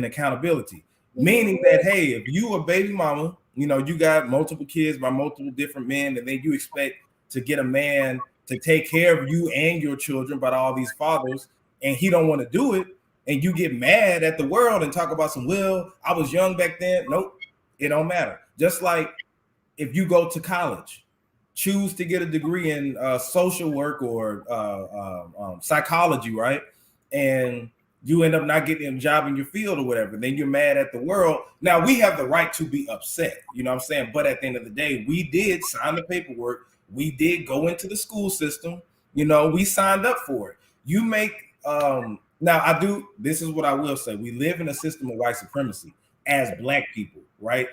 accountability, meaning that, hey, if you a baby mama, you know, you got multiple kids by multiple different men, and then you expect to get a man to take care of you and your children by all these fathers, and he don't want to do it, and you get mad at the world and talk about some, well, I was young back then. Nope, it don't matter. Just like if you go to college, choose to get a degree in social work or psychology, right? And you end up not getting a job in your field or whatever, then you're mad at the world. Now, we have the right to be upset, you know what I'm saying? But at the end of the day, we did sign the paperwork. We did go into the school system. You know, we signed up for it. You make, this is what I will say. We live in a system of white supremacy as Black people, right?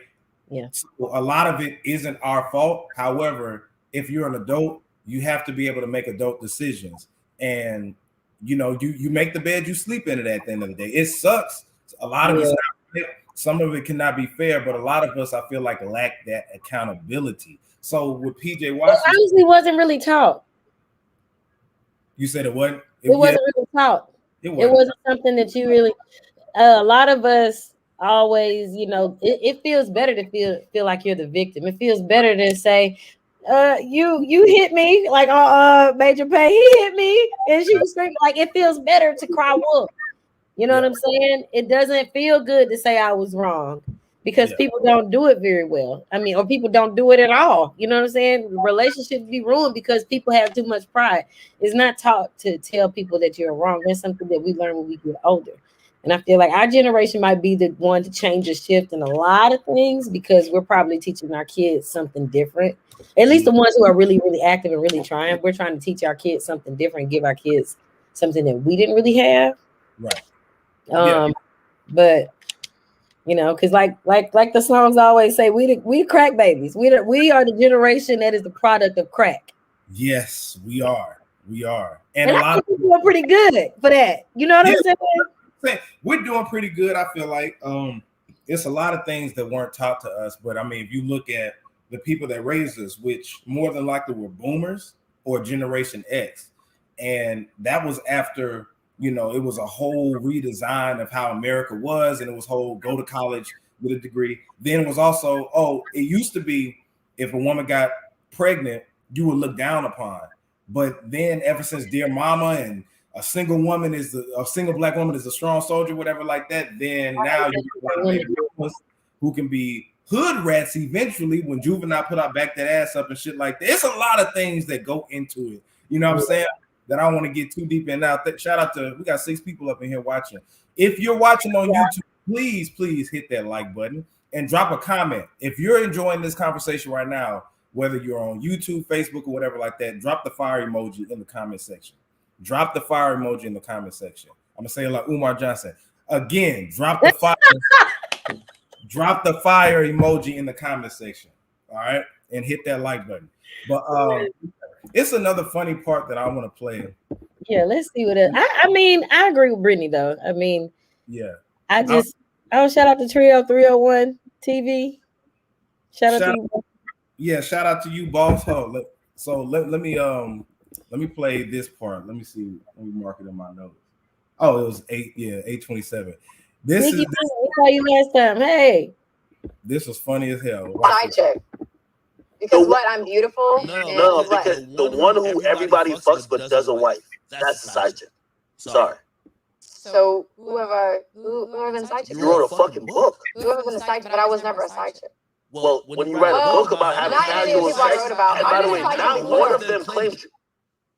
Yeah. So a lot of it isn't our fault. However, if you're an adult, you have to be able to make adult decisions. And you know, you make the bed, you sleep in it at the end of the day. It sucks. A lot of it's not fair. Some of it cannot be fair, but a lot of us, I feel like, lack that accountability. So with PJ Washington, it honestly wasn't really taught. You said it wasn't? It wasn't really taught. It wasn't something that you really, a lot of us always, you know, it feels better to feel like you're the victim. It feels better to say, you hit me, like Major Pay, he hit me, and she was screaming. Like, it feels better to cry wolf. You know what I'm saying? It doesn't feel good to say I was wrong, because people don't do it very well. I mean, or people don't do it at all. You know what I'm saying? Relationships be ruined because people have too much pride. It's not taught to tell people that you're wrong. That's something that we learn when we get older. And I feel like our generation might be the one to change a shift in a lot of things, because we're probably teaching our kids something different. At least the ones who are really, really active and really trying. We're trying to teach our kids something different, give our kids something that we didn't really have. Right. But you know, because like the songs always say, we crack babies. We are the generation that is the product of crack. Yes, we are. And a I lot of people are pretty good for that. You know what I'm saying? We're doing pretty good. I feel like it's a lot of things that weren't taught to us. But I mean, if you look at the people that raised us, which more than likely were boomers or Generation X, and that was after, you know, it was a whole redesign of how America was, and it was whole go to college with a degree. Then it was also, it used to be if a woman got pregnant, you were looked down upon. But then ever since Dear Mama and a single Black woman is a strong soldier, whatever like that, then now you get who can be hood rats eventually when Juvenile put out Back That Ass Up and shit like that. It's a lot of things that go into it. You know what I'm saying? That I don't want to get too deep in now. Shout out to, we got 6 people up in here watching. If you're watching on YouTube, please hit that like button and drop a comment. If you're enjoying this conversation right now, whether you're on YouTube, Facebook, or whatever like that, drop the fire emoji in the comment section. Drop the fire emoji in the comment section. I'm gonna say it like Umar Johnson. Again, drop the fire. Drop the fire emoji in the comment section. All right, and hit that like button. But it's another funny part that I want to play. Yeah, let's see what it. I mean, I agree with Brittany though. I mean, yeah, I Oh, shout out to Trio 301 TV. Shout out to you. Yeah, shout out to you, boss. Let me play this part. Let me see. Let me mark it in my notes. Oh, it was 8:27. This Nikki, I saw you last time. Hey. This was funny as hell. Side chick. Because what? I'm beautiful. No, because the one who everybody fucks but doesn't wife. That's the side chick. Sorry. So who have been a side chick? You wrote a fucking book. Who have been a side chick? But I was never a side chick. Well, when you write a book about having casual sex, and by the way, not one of them claimed you.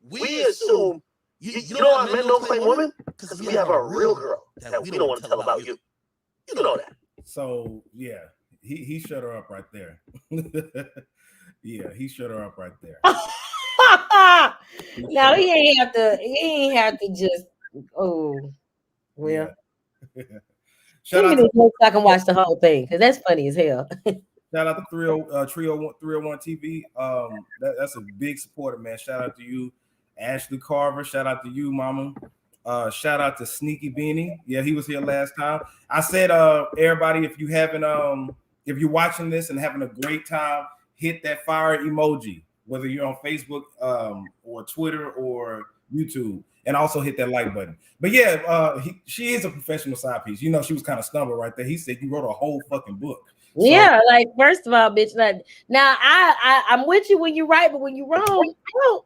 We assume, you know why men don't claim women? Because we have a real girl that we don't want to tell about you. You know that. So, yeah, he shut her up right there. Yeah, he shut her up right there. No, he ain't have to just, oh, well. Yeah. Shout out to so I can watch the whole thing, because that's funny as hell. Shout out to 301 TV. That's a big supporter, man. Shout out to you, Ashley Carver. Shout out to you, Mama. Shout out to Sneaky Beanie. Yeah, he was here last time. I said, everybody, if you're watching this and having a great time, hit that fire emoji, whether you're on Facebook or Twitter or YouTube, and also hit that like button. But yeah, she is a professional side piece. You know, she was kind of stumbled right there. He said you wrote a whole fucking book. So, yeah, like first of all, bitch. Like, now I'm with you when you're right, but when you're wrong, don't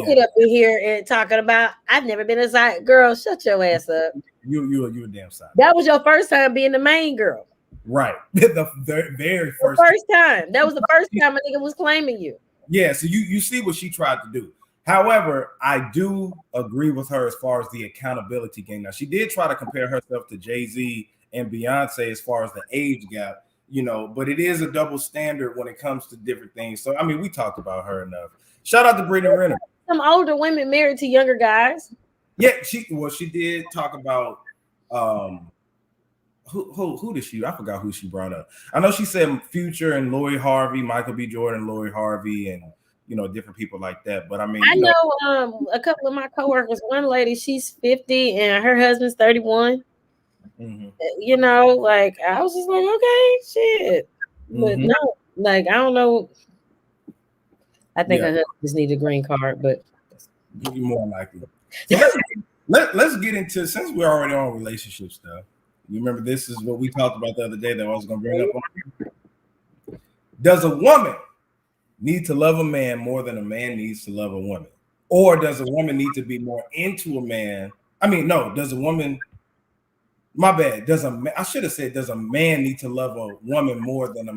get up in here and talking about I've never been a side girl. Shut your ass up. You a damn side. That was your first time being the main girl. Right. The very first time. That was the first time a nigga was claiming you. Yeah, so you see what she tried to do. However, I do agree with her as far as the accountability game. Now, she did try to compare herself to Jay-Z and Beyonce as far as the age gap, you know, but it is a double standard when it comes to different things. So, I mean, we talked about her enough. Shout out to Brittany Renner. Some older women married to younger guys. Yeah, she did talk about who did she? I forgot who she brought up. I know she said Future and Lori Harvey, Michael B. Jordan, Lori Harvey, and you know, different people like that. But I mean, I know a couple of my coworkers. One lady, she's 50 and her husband's 31. Mm-hmm. You know, like I was just like, okay, shit. But no, like I don't know. I think her husband just needs a green card, but more likely. So let's get into, since we're already on relationship stuff. You remember this is what we talked about the other day that I was going to bring up. Does a woman need to love a man more than a man needs to love a woman? Or does a woman need to be more into a man? I mean, no, does a woman, my bad, I should have said, does a man need to love a woman more than a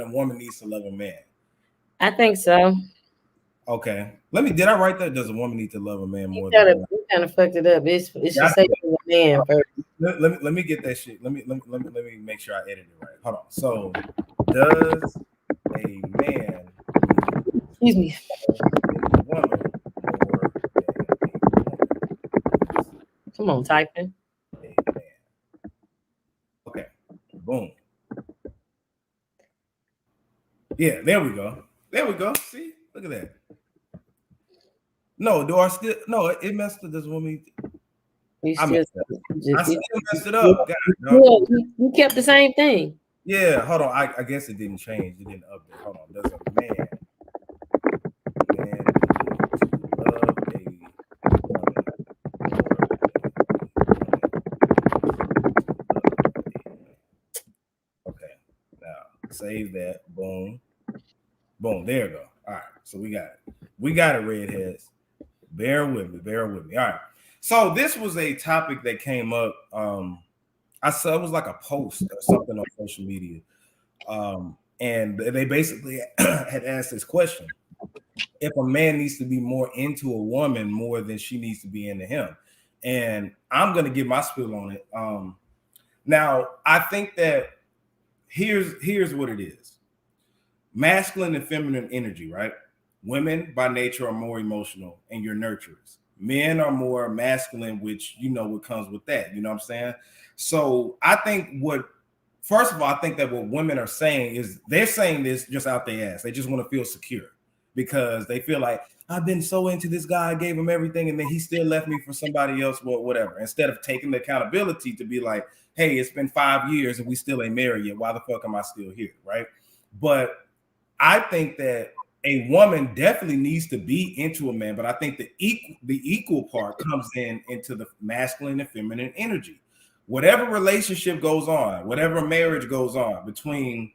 woman needs to love a man? I think so. Okay. Did I write that? Does a woman need to love a man more than a man? You kind of fucked it up. It should say a man first. Let me get that shit. Let me make sure I edit it right. Hold on. So, does a man, excuse me, a woman come on, typing. Boom. Yeah, there we go. See, look at that. No, it messed up. This woman. I messed it up. You kept the same thing. Yeah, hold on. I guess it didn't change. It didn't update. Hold on. Does a man love Okay. Now save that. Boom. There you go. All right. So we got it, redheads. Bear with me. All right. So this was a topic that came up. I saw it was like a post or something on social media. And they basically had asked this question: if a man needs to be more into a woman more than she needs to be into him. And I'm gonna give my spiel on it. Now I think that here's what it is. Masculine and feminine energy, right? Women by nature are more emotional and you're nurturers. Men are more masculine, which you know what comes with that. You know what I'm saying? So I think first of all, I think that what women are saying is they're saying this just out their ass. They just want to feel secure because they feel like I've been so into this guy, I gave him everything, and then he still left me for somebody else, well, whatever. Instead of taking the accountability to be like, hey, it's been 5 years and we still ain't married yet. Why the fuck am I still here? Right. But I think that a woman definitely needs to be into a man, but I think the equal part comes into the masculine and feminine energy. Whatever relationship goes on, whatever marriage goes on between,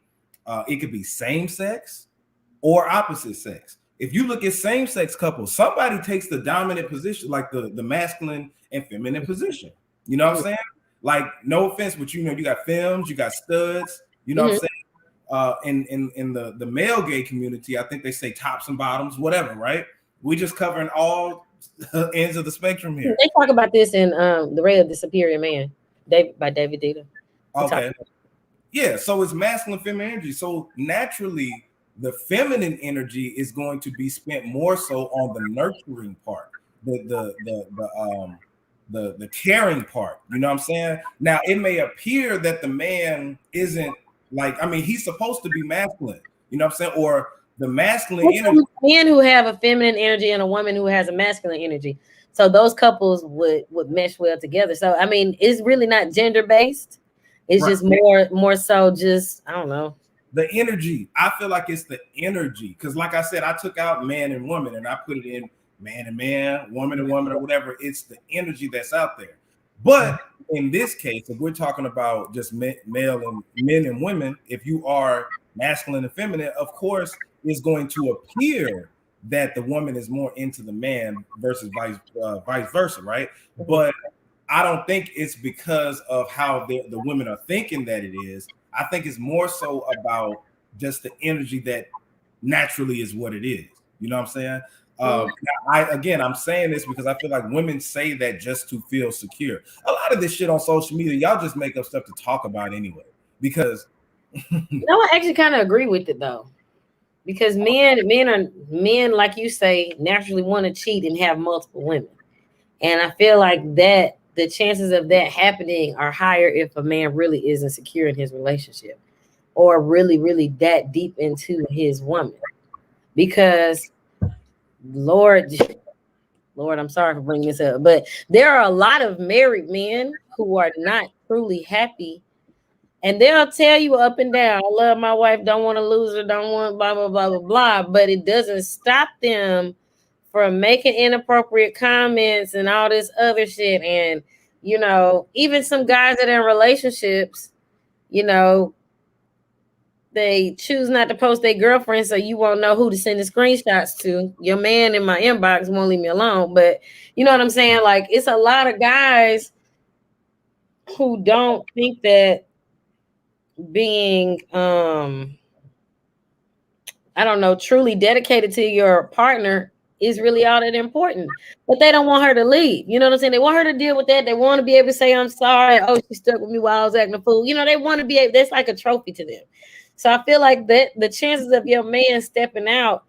it could be same sex or opposite sex. If you look at same sex couples, somebody takes the dominant position, like the masculine and feminine position. You know what I'm saying? Like, no offense, but you know, you got femmes, you got studs. You know what I'm saying? In the male gay community, I think they say tops and bottoms, whatever, right? We just covering all ends of the spectrum here. They talk about this in The Ray of the Superior Man, by David Dita. Okay. Yeah, so it's masculine, feminine energy. So naturally, the feminine energy is going to be spent more so on the nurturing part, the caring part. You know what I'm saying? Now, it may appear that the man isn't, like, I mean, he's supposed to be masculine, you know what I'm saying? Or the masculine energy. Men who have a feminine energy and a woman who has a masculine energy. So those couples would mesh well together. So, I mean, it's really not gender based. It's just more so just, I don't know. The energy. I feel like it's the energy. Because like I said, I took out man and woman and I put it in man and man, woman and woman, or whatever. It's the energy that's out there. But in this case, if we're talking about just male and men and women, if you are masculine and feminine, of course, it's going to appear that the woman is more into the man versus vice versa, right? But I don't think it's because of how the women are thinking that it is. I think it's more so about just the energy that naturally is what it is. You know what I'm saying? I'm saying this because I feel like women say that just to feel secure. A lot of this shit on social media, y'all just make up stuff to talk about anyway. Because no, I actually kind of agree with it though. Because men, like you say, naturally want to cheat and have multiple women. And I feel like that the chances of that happening are higher if a man really isn't secure in his relationship or really, really that deep into his woman. Because Lord, I'm sorry for bringing this up, but there are a lot of married men who are not truly happy, and they'll tell you up and down, I love my wife, don't want to lose her, don't want blah, blah, blah, blah, blah, but it doesn't stop them from making inappropriate comments and all this other shit. And, you know, even some guys that are in relationships, you know, they choose not to post their girlfriend so you won't know who to send the screenshots to. Your man in my inbox won't leave me alone. But you know what I'm saying? Like, it's a lot of guys who don't think that being, I don't know, truly dedicated to your partner is really all that important. But they don't want her to leave. You know what I'm saying? They want her to deal with that. They want to be able to say, I'm sorry. Oh, she stuck with me while I was acting a fool. You know, they want to be able, that's like a trophy to them. So I feel like that the chances of your man stepping out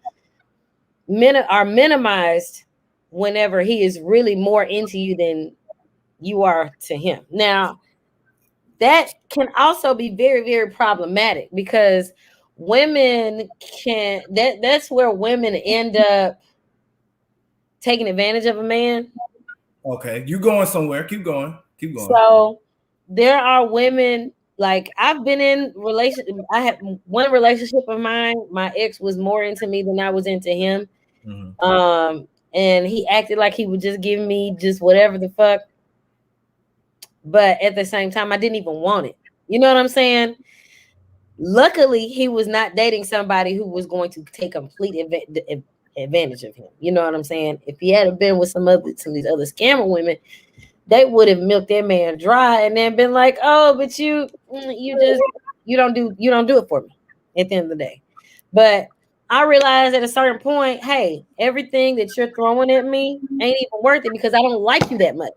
are minimized whenever he is really more into you than you are to him. Now, that can also be very, very problematic because women that's where women end up taking advantage of a man. Okay, you going somewhere. Keep going. So there are women. Like, I've been in I had one relationship of mine. My ex was more into me than I was into him. Mm-hmm. And he acted like he would just give me just whatever the fuck. But at the same time, I didn't even want it. You know what I'm saying? Luckily, he was not dating somebody who was going to take complete advantage of him. You know what I'm saying? If he had been with some of these other scammer women, they would have milked their man dry and then been like, oh, but you don't do it for me at the end of the day. But I realized at a certain point, hey, everything that you're throwing at me ain't even worth it because I don't like you that much.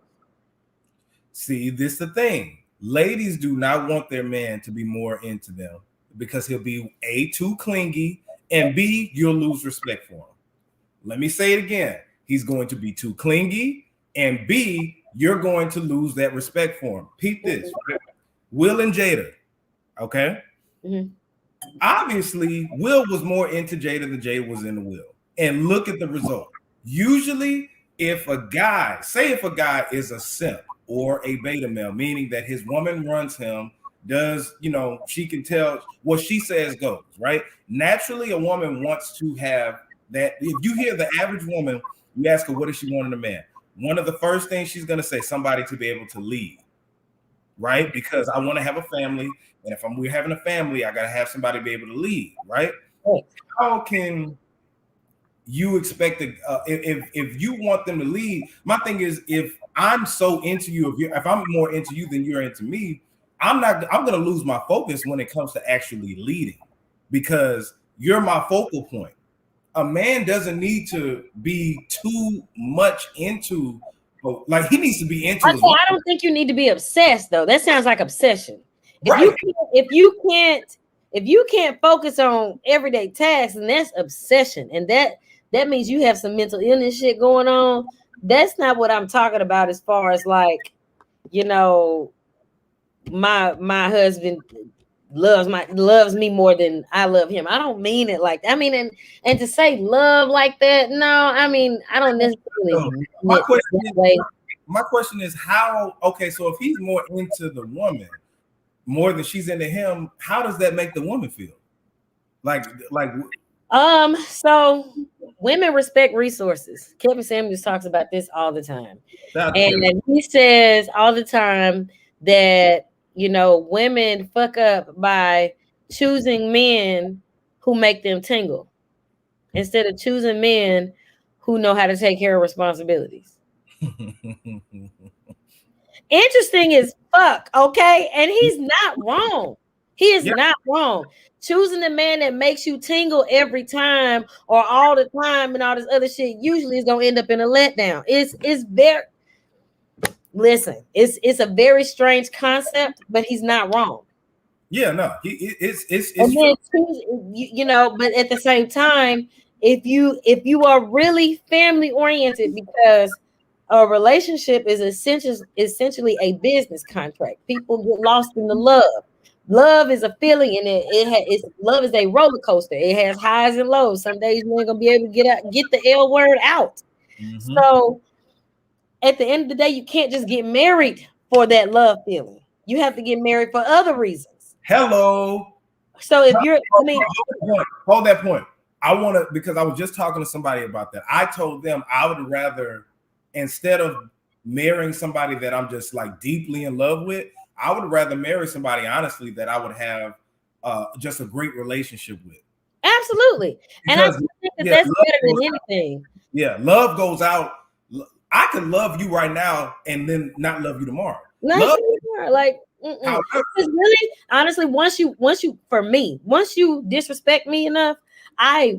See, this is the thing. Ladies do not want their man to be more into them because he'll be A, too clingy, and B, you'll lose respect for him. Let me say it again. He's going to be too clingy, and B, you're going to lose that respect for him. Peep this. Right? Will and Jada, okay? Mm-hmm. Obviously, Will was more into Jada than Jada was into Will. And look at the result. Usually, if a guy is a simp or a beta male, meaning that his woman runs him, does, she can tell what she says goes, right? Naturally, a woman wants to have that. If you hear the average woman, you ask her, what does she want in a man? One of the first things she's going to say, somebody to be able to lead, right? Because I want to have a family. And if we're having a family, I got to have somebody to be able to lead, right? How can you expect if you want them to lead? My thing is, if I'm so into you, if I'm more into you than you're into me, I'm going to lose my focus when it comes to actually leading, because you're my focal point. A man doesn't need to be too much into, like, he needs to be into. I don't think you need to be obsessed, though. That sounds like obsession. Right. If you can't focus on everyday tasks, then that's obsession, and that means you have some mental illness shit going on. That's not what I'm talking about. As far as like, my husband loves me more than I love him. I don't mean it like that. I mean, and to say love like that, no, I mean, I don't necessarily. My question is how, okay, so if he's more into the woman more than she's into him, how does that make the woman feel? So women respect resources. Kevin Samuels talks about this all the time. And he says all the time that, women fuck up by choosing men who make them tingle instead of choosing men who know how to take care of responsibilities. Interesting as fuck, okay? And he's not wrong. He is not wrong. Choosing a man that makes you tingle every time or all the time and all this other shit usually is gonna end up in a letdown. It's very, listen, it's a very strange concept, but he's not wrong. Yeah, no, it's and then but at the same time, if you are really family oriented, because a relationship is essentially a business contract. People get lost in the love. Love is a feeling, and love is a roller coaster. It has highs and lows. Some days you ain't gonna be able to get the L word out. Mm-hmm. So at the end of the day, you can't just get married for that love feeling. You have to get married for other reasons. Hello. So if you're, hold that point. Because I was just talking to somebody about that. I told them I would rather, instead of marrying somebody that I'm just like deeply in love with, I would rather marry somebody, honestly, that I would have just a great relationship with. Absolutely. And I think that's better than anything. Yeah, love goes out. I can love you right now and then not love you tomorrow. Really, honestly, once you disrespect me enough, my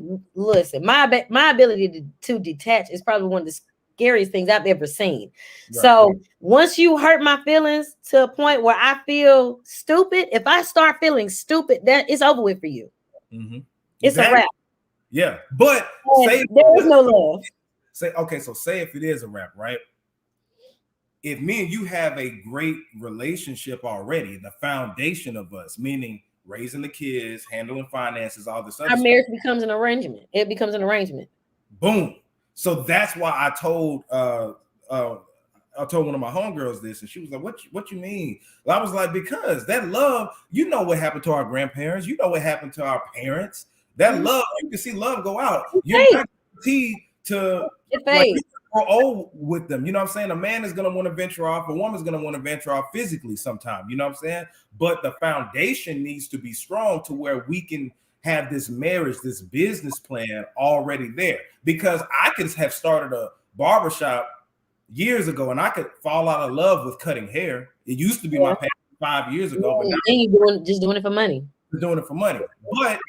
ability to detach is probably one of the scariest things I've ever seen. Right. So once you hurt my feelings to a point where I feel stupid, if I start feeling stupid, that it's over with for you. Mm-hmm. It's a wrap. Yeah, but there is no love. Say if it is a wrap, right? If me and you have a great relationship already, the foundation of us, meaning raising the kids, handling finances, all this other stuff, our marriage becomes an arrangement. It becomes an arrangement. Boom. So that's why I told one of my homegirls this, and she was like, "What you mean?" Well, I was like, "Because that love, what happened to our grandparents, what happened to our parents. That love, you can see love go out. You're not guaranteed to grow old with them. You know what I'm saying? A man is gonna want to venture off, a woman's gonna want to venture off physically sometime. You know what I'm saying? But the foundation needs to be strong to where we can have this marriage, this business plan already there. Because I could have started a barbershop years ago and I could fall out of love with cutting hair. It used to be my passion 5 years ago, but now you're just doing it for money. Doing it for money. But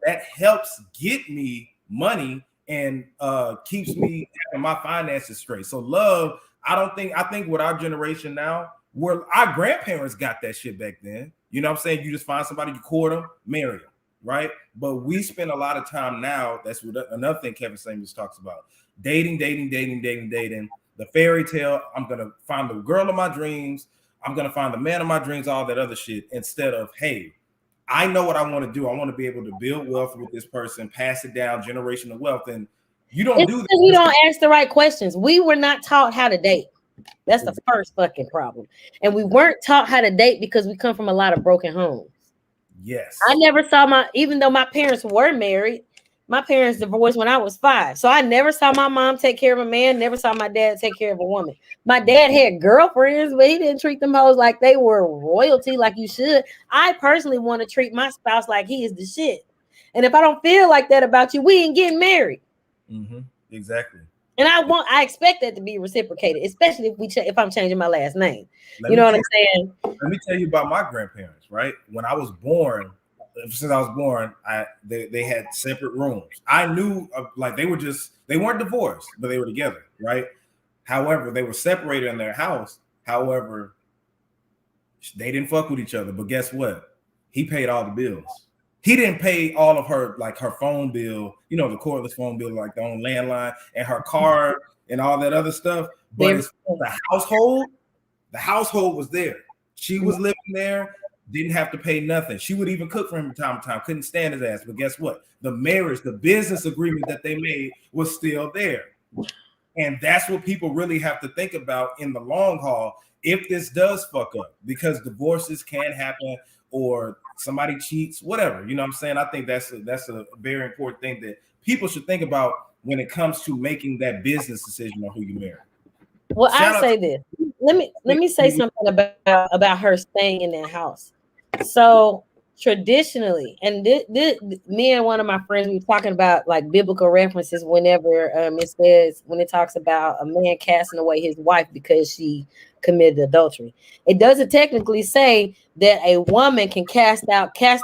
that helps get me money and keeps me having my finances straight. So love, I think with our generation now, where our grandparents got that shit back then. You know what I'm saying? You just find somebody, you court them, marry them. Right, but we spend a lot of time now. That's what another thing Kevin Samuels talks about: dating. The fairy tale. I'm gonna find the girl of my dreams. I'm gonna find the man of my dreams. All that other shit. Instead of, hey, I know what I want to do. I want to be able to build wealth with this person, pass it down, generational wealth. And You don't do that. We don't ask the right questions. We were not taught how to date. That's the first fucking problem. And we weren't taught how to date because we come from a lot of broken homes. Yes. I never saw even though my parents were married, my parents divorced when I was 5. So I never saw my mom take care of a man, never saw my dad take care of a woman. My dad had girlfriends, but he didn't treat them hoes like they were royalty, like you should. I personally want to treat my spouse like he is the shit. And if I don't feel like that about you, we ain't getting married. Mm-hmm. Exactly. And I expect that to be reciprocated, especially if I'm changing my last name. You know what I'm saying? Let me tell you about my grandparents, right? When I was born, since I was born, they had separate rooms. I knew like they weren't divorced, but they were together, right? However, they were separated in their house. However, they didn't fuck with each other. But guess what? He paid all the bills. He didn't pay all of her, like her phone bill, you know, the cordless phone bill, like the own landline and her card and all that other stuff. But it's the household was there. She was living there, didn't have to pay nothing. She would even cook for him from time to time, couldn't stand his ass. But guess what? The marriage, the business agreement that they made was still there. And that's what people really have to think about in the long haul if this does fuck up, because divorces can happen or somebody cheats, whatever. You know what I'm saying? I think that's a very important thing that people should think about when it comes to making that business decision on who you marry. Well, I'll say this. Let me say something about her staying in that house. So traditionally, and me and one of my friends, we were talking about like biblical references whenever when it talks about a man casting away his wife because she committed adultery. It doesn't technically say that a woman can cast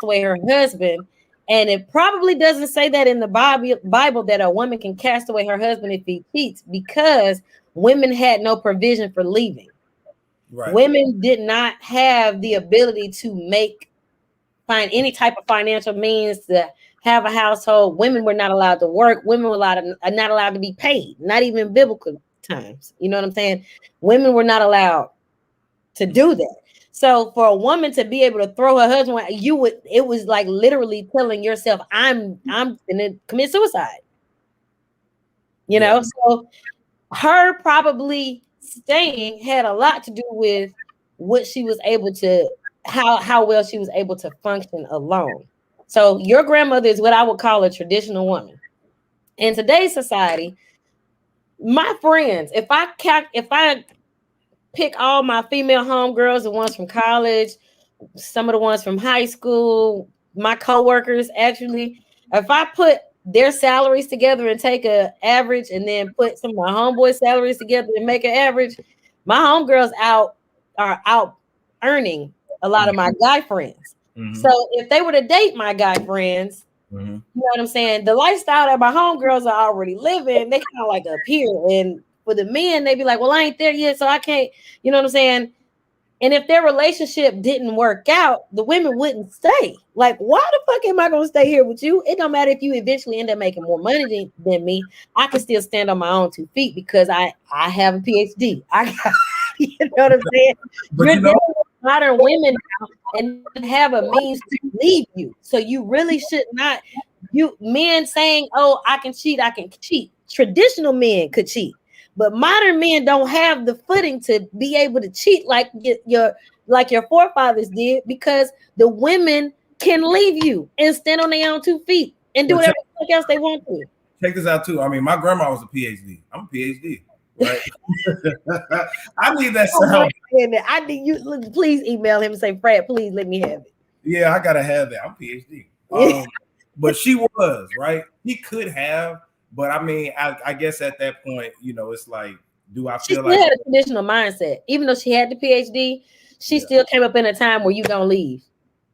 away her husband, and it probably doesn't say that in the Bible that a woman can cast away her husband if he cheats, because women had no provision for leaving. Right. Women did not have the ability to find any type of financial means to have a household. Women were not allowed to work. Women were not allowed to be paid, not even in biblical times. You know what I'm saying? Women were not allowed to do that. So for a woman to be able to throw her husband, it was like literally telling yourself, I'm gonna commit suicide. You know, so her probably staying had a lot to do with what she was able to, how well she was able to function alone. So your grandmother is what I would call a traditional woman. In today's society, my friends, if I pick all my female homegirls, the ones from college, some of the ones from high school, my coworkers, actually, if I put their salaries together and take an average and then put some of my homeboys' salaries together and make an average, my homegirls are out earning a lot of my guy friends. Mm-hmm. So if they were to date my guy friends, mm-hmm. You know what I'm saying? The lifestyle that my homegirls are already living, they kind of like up here. And for the men, they be like, well, I ain't there yet, so I can't, you know what I'm saying? And if their relationship didn't work out, the women wouldn't stay. Like, why the fuck am I going to stay here with you? It don't matter if you eventually end up making more money than me. I can still stand on my own 2 feet because I have a PhD. You know what I'm saying? You're dealing with modern women now and have a means to leave you. So you really should not. Men saying, oh, I can cheat. Traditional men could cheat. But modern men don't have the footing to be able to cheat like your forefathers did, because the women can leave you and stand on their own 2 feet and do whatever else they want to. Check this out too. I mean, my grandma was a PhD. I'm a PhD, right? I need that sound. I need you. Please email him and say, Fred, please let me have it. Yeah, I gotta have that. I'm a PhD. But she was right. He could have. But I mean, I guess at that point, you know, it's like, do I feel like she had a traditional mindset? Even though she had the PhD, she still came up in a time where you don't leave.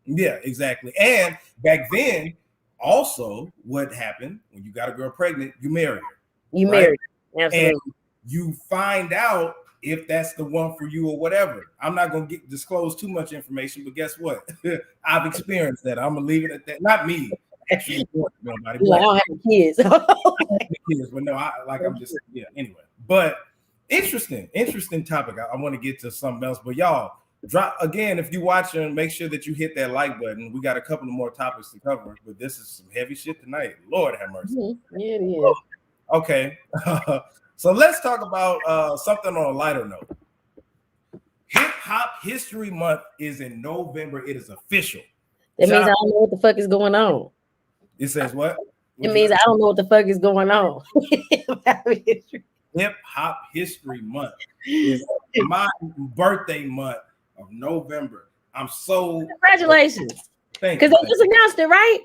Yeah, exactly. And back then, also, what happened when you got a girl pregnant, you marry her. You marry her. Absolutely. And you find out if that's the one for you or whatever. I'm not going to disclose too much information, but guess what? I've experienced that. I'm going to leave it at that. Not me. Actually, nobody. I don't have kids. But no, I'm just anyway. But interesting topic. I want to get to something else. But y'all, drop again if you're watching. Make sure that you hit that like button. We got a couple of more topics to cover, but this is some heavy shit tonight. Lord have mercy. Yeah, it is. Okay. So let's talk about something on a lighter note. Hip Hop History Month is in November. It is official. That means I don't know what the fuck is going on. It says what? It means I don't know what the fuck is going on. Hip Hop History Month is my birthday month of November. I'm so congratulations. Thank you. Because they just announced it, right?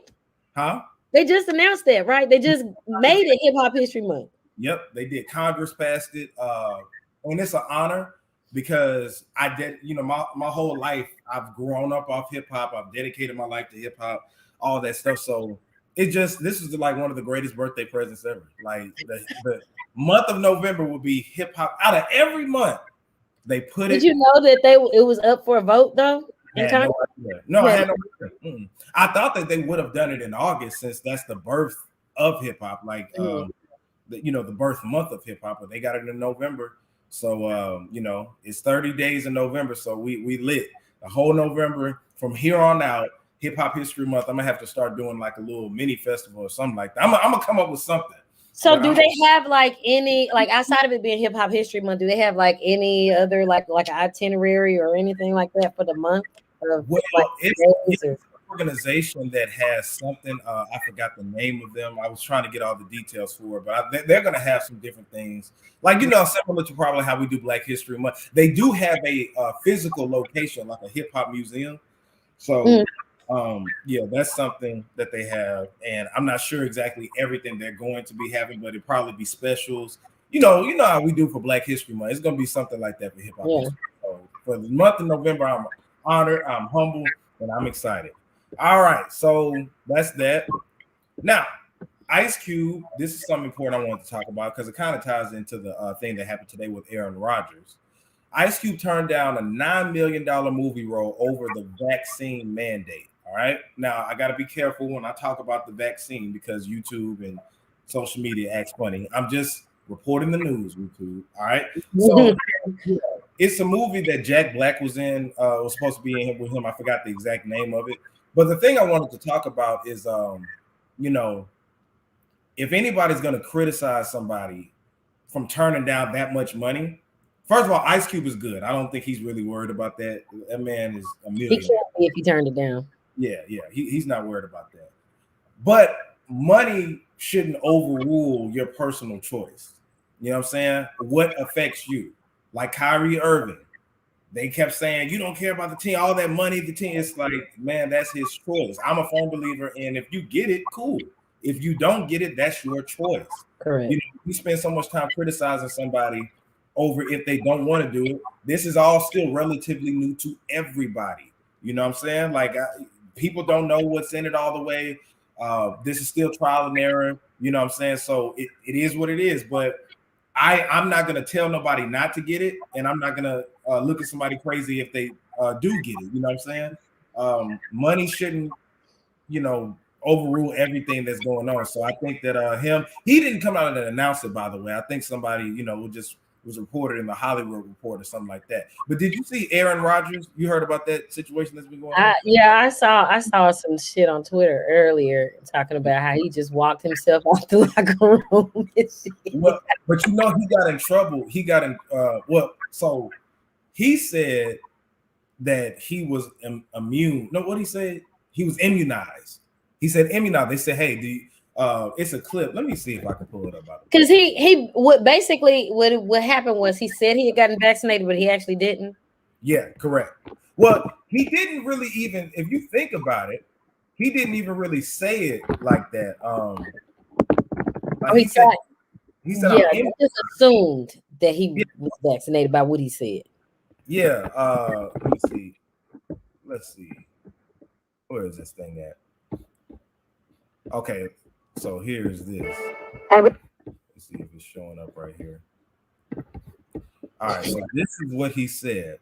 Huh? They just announced that, right? They just made it Hip Hop History Month. Yep, they did. Congress passed it. And it's an honor because I did, you know, my whole life I've grown up off hip hop. I've dedicated my life to hip hop, all that stuff. So this is like one of the greatest birthday presents ever. Like the month of November will be hip hop. Out of every month, they put it. Did you know that it was up for a vote though? I had no idea. I thought that they would have done it in August since that's the birth of hip hop, like the birth month of hip hop. But they got it in November, so it's 30 days in November. So we lit the whole November from here on out. Hip Hop History Month. I'm gonna have to start doing like a little mini festival or something like that. I'm gonna come up with something. So do they have like any, like outside of it being Hip Hop History Month, do they have like any other like an itinerary or anything like that for the month? Well, it's an organization that has something. I forgot the name of them. I was trying to get all the details for it, but they're going to have some different things. Like, similar to probably how we do Black History Month. They do have a physical location, like a hip hop museum. So, that's something that they have. And I'm not sure exactly everything they're going to be having, but it'd probably be specials. You know how we do for Black History Month. It's going to be something like that for hip hop. Yeah. So for the month of November, I'm honored, I'm humble, and I'm excited. All right, so that's that. Now, Ice Cube, this is something important I wanted to talk about because it kind of ties into the thing that happened today with Aaron Rodgers. Ice Cube turned down a $9 million movie role over the vaccine mandate. All right, now I got to be careful when I talk about the vaccine because YouTube and social media acts funny. I'm just reporting the news, YouTube. All right, so it's a movie that Jack Black was in, was supposed to be in with him. I forgot the exact name of it. But the thing I wanted to talk about is, if anybody's going to criticize somebody from turning down that much money, first of all, Ice Cube is good. I don't think he's really worried about that. That man is a millionaire. He can't be if he turned it down. Yeah. He's not worried about that. But money shouldn't overrule your personal choice. You know what I'm saying? What affects you? Like Kyrie Irving, they kept saying, you don't care about the team, all that money, the team. It's like, man, that's his choice. I'm a firm believer in if you get it, cool. If you don't get it, that's your choice. Correct. You spend so much time criticizing somebody over if they don't want to do it. This is all still relatively new to everybody. You know what I'm saying? Like, people don't know what's in it all the way. This is still trial and error. You know what I'm saying? So it is what it is. But I'm not going to tell nobody not to get it, and I'm not going to look at somebody crazy if they do get it. You know what I'm saying? Money shouldn't, overrule everything that's going on. So I think that he didn't come out and announce it, by the way. I think somebody, was reported in the Hollywood Report or something like that. But did you see Aaron Rodgers? You heard about that situation that's been going on? Yeah, I saw some shit on Twitter earlier talking about how he just walked himself off the locker room. Well, but he got in trouble. He got in so he said that he was immune. No, what he said? He was immunized. He said immunized. They said, hey, it's a clip. Let me see if I can pull it up. Because what happened was he said he had gotten vaccinated, but he actually didn't. Yeah, correct. Well, he didn't really even, if you think about it, he didn't even really say it like that. He said he just assumed that he was vaccinated by what he said. Yeah. Let's see. Where is this thing at? Okay. So here's this. Let's see if it's showing up right here. All right, so this is what he said.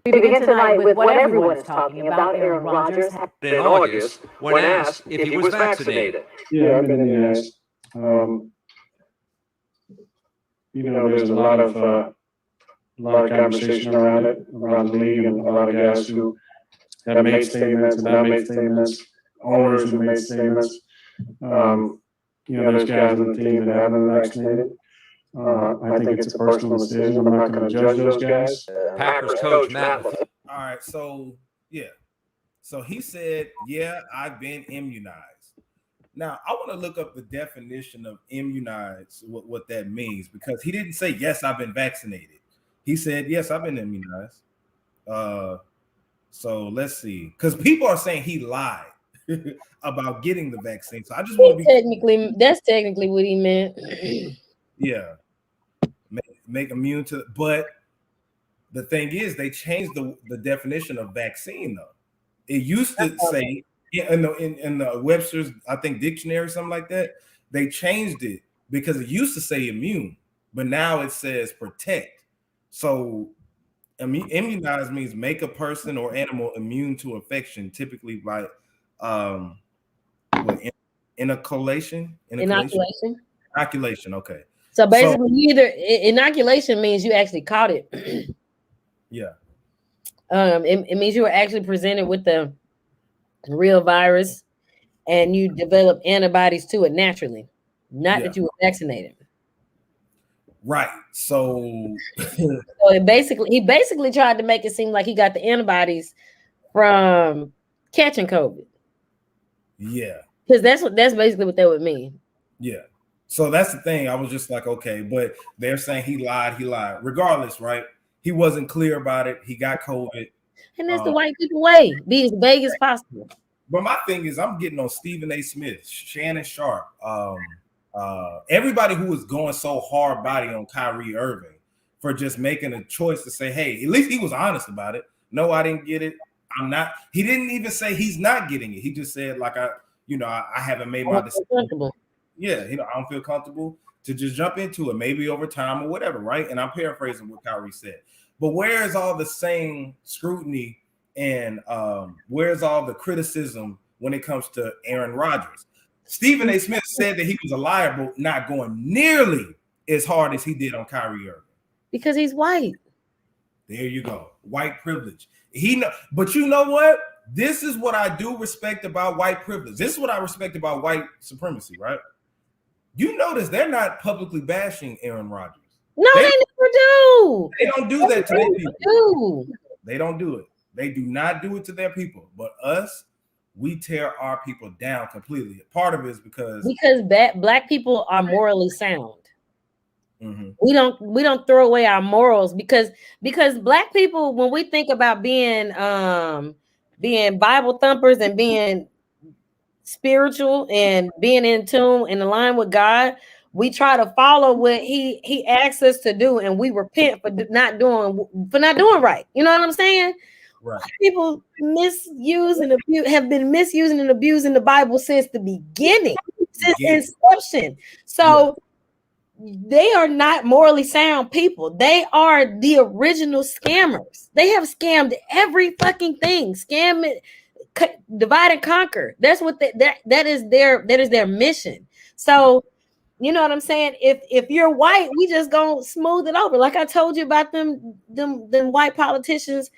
We begin tonight with what everyone is talking about. Aaron Rodgers in August, when asked if he was vaccinated. Yeah, I've been asked. There's a lot of conversation around it, around the league, and a lot of guys who have made statements, and I made statements, owners who made statements. There's guys on the team that haven't vaccinated. I think it's a personal decision. I'm not going to judge those guys. Packers coach Matt. All right, so yeah. So he said, yeah, I've been immunized. Now, I want to look up the definition of immunized, what that means, because he didn't say, yes, I've been vaccinated. He said, yes, I've been immunized. So let's see, because people are saying he lied about getting the vaccine. So I just want to be that's technically what he meant. Yeah, make immune to, but the thing is, they changed the definition of vaccine though. It used to say in the Webster's, I think, dictionary, something like that. They changed it because it used to say immune, but now it says protect. So immunize means make a person or animal immune to infection, typically by inoculation. Inoculation. Okay. So basically, either inoculation means you actually caught it. Yeah. It means you were actually presented with the real virus, and you develop antibodies to it naturally, not that you were vaccinated. Right. So he basically tried to make it seem like he got the antibodies from catching COVID. Yeah. Because that's basically what that would mean. Yeah. So that's the thing. I was just like, okay, but they're saying he lied. Regardless, right? He wasn't clear about it. He got COVID. And that's the white people way. Be as vague as possible. But my thing is, I'm getting on Stephen A. Smith, Shannon Sharp, everybody who was going so hard body on Kyrie Irving for just making a choice to say, hey, at least he was honest about it. No, I didn't get it. I'm not. He didn't even say he's not getting it. He just said, like, I haven't made my decision. Yeah, I don't feel comfortable to just jump into it, maybe over time or whatever, right? And I'm paraphrasing what Kyrie said. But where is all the same scrutiny and where's all the criticism when it comes to Aaron Rodgers? Stephen A. Smith said that he was a liar, but not going nearly as hard as he did on Kyrie Irving. Because he's white. There you go. White privilege. But you know what? This is what I do respect about white privilege. This is what I respect about white supremacy, right? You notice they're not publicly bashing Aaron Rodgers. No, they never do. They don't do that to their people. They don't do it. They do not do it to their people. But us, we tear our people down completely. Part of it is because black people are morally sound. Mm-hmm. We don't throw away our morals because black people, when we think about being Bible thumpers and being spiritual and being in tune and aligned with God, we try to follow what he asks us to do, and we repent for not doing right. You know what I'm saying? Right. People misuse and have been misusing and abusing the Bible since the beginning, since inception. So they are not morally sound people. They are the original scammers. They have scammed every fucking thing. Scam it, divide and conquer. That's what that is their mission. So you know what I'm saying? If you're white, we just gonna smooth it over. Like I told you about them white politicians,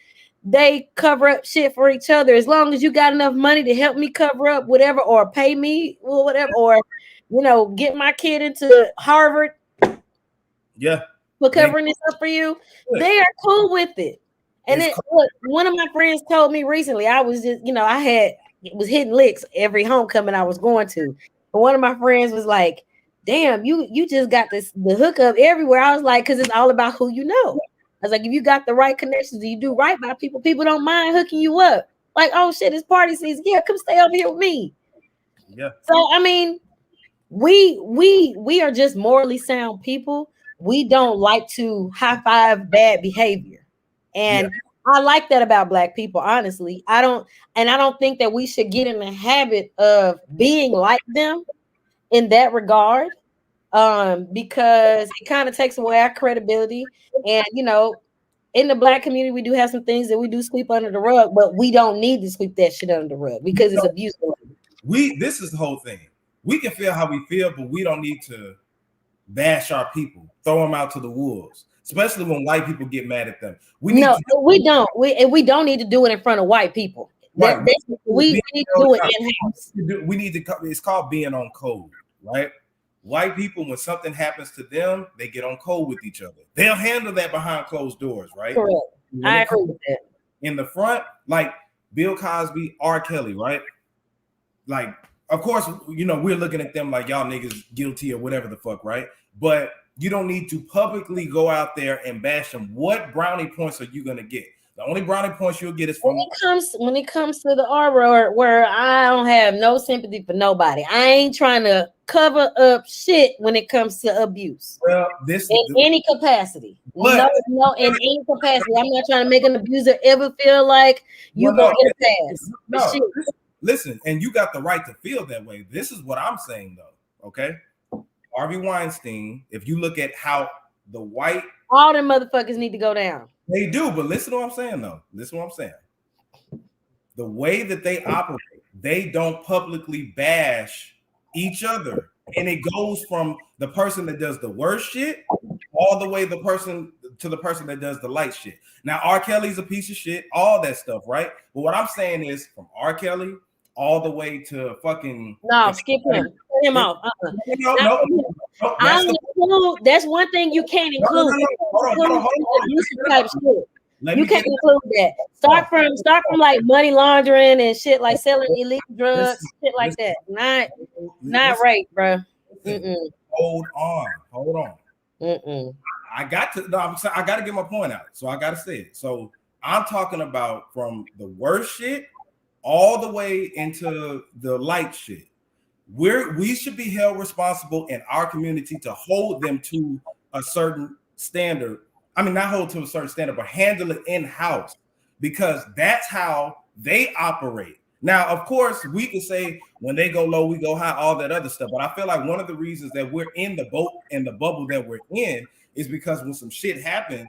they cover up shit for each other. As long as you got enough money to help me cover up whatever, or pay me or whatever, or get my kid into Harvard. Yeah. For covering this up for you, they are cool with it. And look, one of my friends told me recently, I was just, was hitting licks every homecoming I was going to. But one of my friends was like, damn, you just got the hookup everywhere. I was like, because it's all about who you know. I was like, if you got the right connections, you do right by people don't mind hooking you up. Like, oh shit, it's party season. Yeah, come stay over here with me. Yeah. So I mean, we are just morally sound people. We don't like to high five bad behavior. And I like that about black people, honestly. I don't think that we should get in the habit of being like them in that regard, because it kind of takes away our credibility. And in the black community, we do have some things that we do sweep under the rug, but we don't need to sweep that shit under the rug because it's abusive. This is the whole thing. We can feel how we feel, but we don't need to bash our people, throw them out to the wolves, especially when white people get mad at them. We don't need to do it in front of white people. Right. We need to do it in house. We need to. It's called being on code, right? White people, when something happens to them, they get on code with each other. They'll handle that behind closed doors, right? Correct. I agree with that. In the front, like Bill Cosby, R. Kelly, right? Like, of course, you know, we're looking at them like y'all niggas guilty or whatever the fuck, right? But you don't need to publicly go out there and bash them. What brownie points are you gonna get? The only brownie points you'll get is from when it comes to the R word, where I don't have no sympathy for nobody. I ain't trying to cover up shit when it comes to abuse. Well, any capacity. No, in any capacity. I'm not trying to make an abuser ever feel like you gonna get a pass. Listen, and you got the right to feel that way. This is what I'm saying though. Okay. Harvey Weinstein, if you look at how the white, all them motherfuckers need to go down. They do, but listen to what I'm saying though. Listen to what I'm saying. The way that they operate, they don't publicly bash each other. And it goes from the person that does the worst shit all the way to the person that does the light shit. Now, R. Kelly's a piece of shit, all that stuff, right? But what I'm saying is from R. Kelly all the way to fucking skip him. Turn him off. That's one thing you can't include. You can't include that. Start from like money laundering and shit, like selling illegal drugs, shit like that. Not rape, bro. Hold on. I got to get my point out, so I got to say it. So I'm talking about from the worst shit all the way into the light shit. We should be held responsible in our community to hold them to a certain standard. I mean, not hold to a certain standard, but handle it in-house, because that's how they operate. Now, of course, we can say when they go low, we go high, all that other stuff. But I feel like one of the reasons that we're in the boat and the bubble that we're in is because when some shit happens,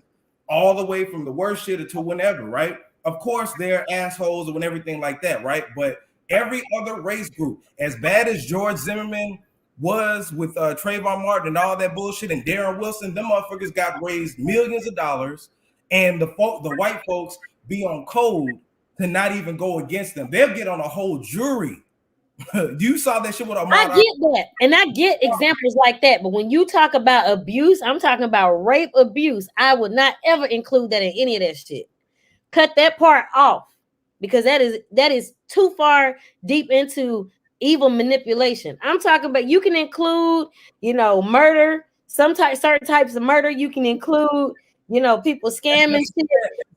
all the way from the worst shit to whenever, right? Of course, they're assholes and everything like that, right? But every other race group, as bad as George Zimmerman was with Trayvon Martin and all that bullshit, and Darren Wilson, them motherfuckers got raised millions of dollars, and the white folks be on code to not even go against them. They'll get on a whole jury. You saw that shit with Ahmaud. I get that, and I get examples like that. But when you talk about abuse, I'm talking about rape abuse. I would not ever include that in any of that shit. Cut that part off, because that is too far deep into evil manipulation. I'm talking about, you can include, murder, certain types of murder. You can include, people scamming shit.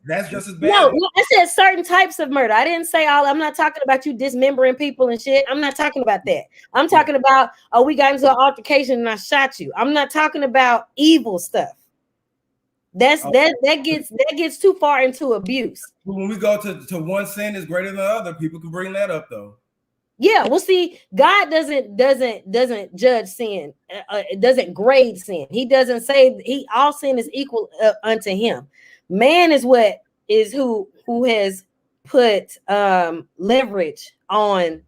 That's just as bad. No, I said certain types of murder. I didn't say all. I'm not talking about you dismembering people and shit. I'm not talking about that. I'm talking about, we got into an altercation and I shot you. I'm not talking about evil stuff. That gets too far into abuse. When we go to one sin is greater than the other, people can bring that up though. Yeah, well, see, God doesn't judge sin. It doesn't grade sin. He doesn't say all sin is equal unto him. Man is who has put leverage on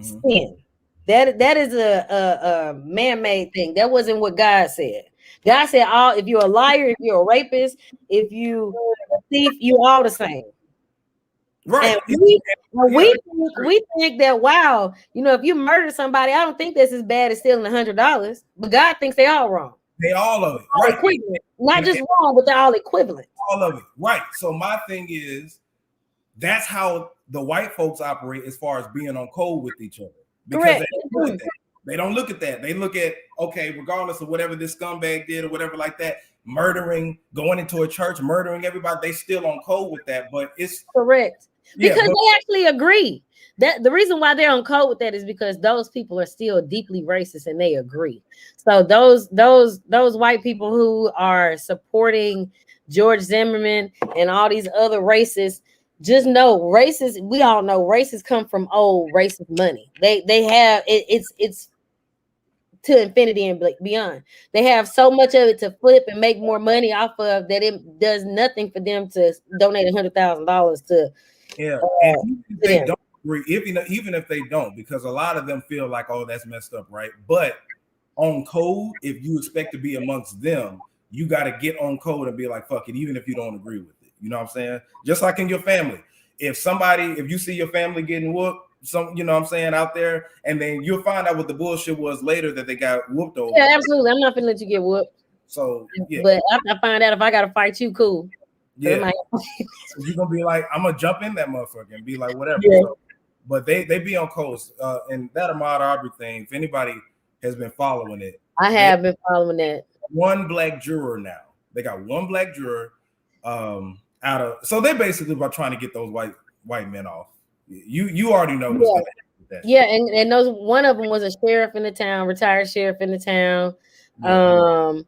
sin. That is a man-made thing. That wasn't what God said. God said, if you're a liar, if you're a rapist, if you a thief, you all the same. Right. And we think that, wow, if you murder somebody, I don't think that's as bad as stealing $100. But God thinks they all wrong. They all of it. All right. Equivalent. Not just wrong, but they're all equivalent. All of it. Right. So my thing is, that's how the white folks operate as far as being on code with each other. Because they don't look at that. They look at, okay, regardless of whatever this scumbag did or whatever like that, murdering, going into a church, murdering everybody, they still on code with that. But it's correct. Because they actually agree. That the reason why they're on code with that is because those people are still deeply racist and they agree. So those white people who are supporting George Zimmerman and all these other racists, just know racists, we all know racists come from old racist money. They have it's to infinity and beyond. They have so much of it to flip and make more money off of that it does nothing for them to donate $100,000 to. Yeah, and if they don't agree, even if they don't, because a lot of them feel like, oh, that's messed up, right? But on code, if you expect to be amongst them, you got to get on code and be like, fuck it, even if you don't agree with it. You know what I'm saying? Just like in your family. if you see your family getting whooped, you know what I'm saying, out there, and then you'll find out what the bullshit was later that they got whooped over. Yeah, absolutely. I'm not gonna let you get whooped. So yeah, but I find out if I gotta fight you, cool. Yeah, you're gonna be like, I'm gonna jump in that motherfucker and be like, whatever. Yeah. So, but they be on coast, and that Ahmaud Arbery thing. If anybody has been following it, I have been following that. One black juror now. They got one black juror out of. So they're basically about trying to get those white men off. You already know what's going to happen with that. Yeah, and those one of them was a sheriff in the town, retired sheriff in the town. Yeah.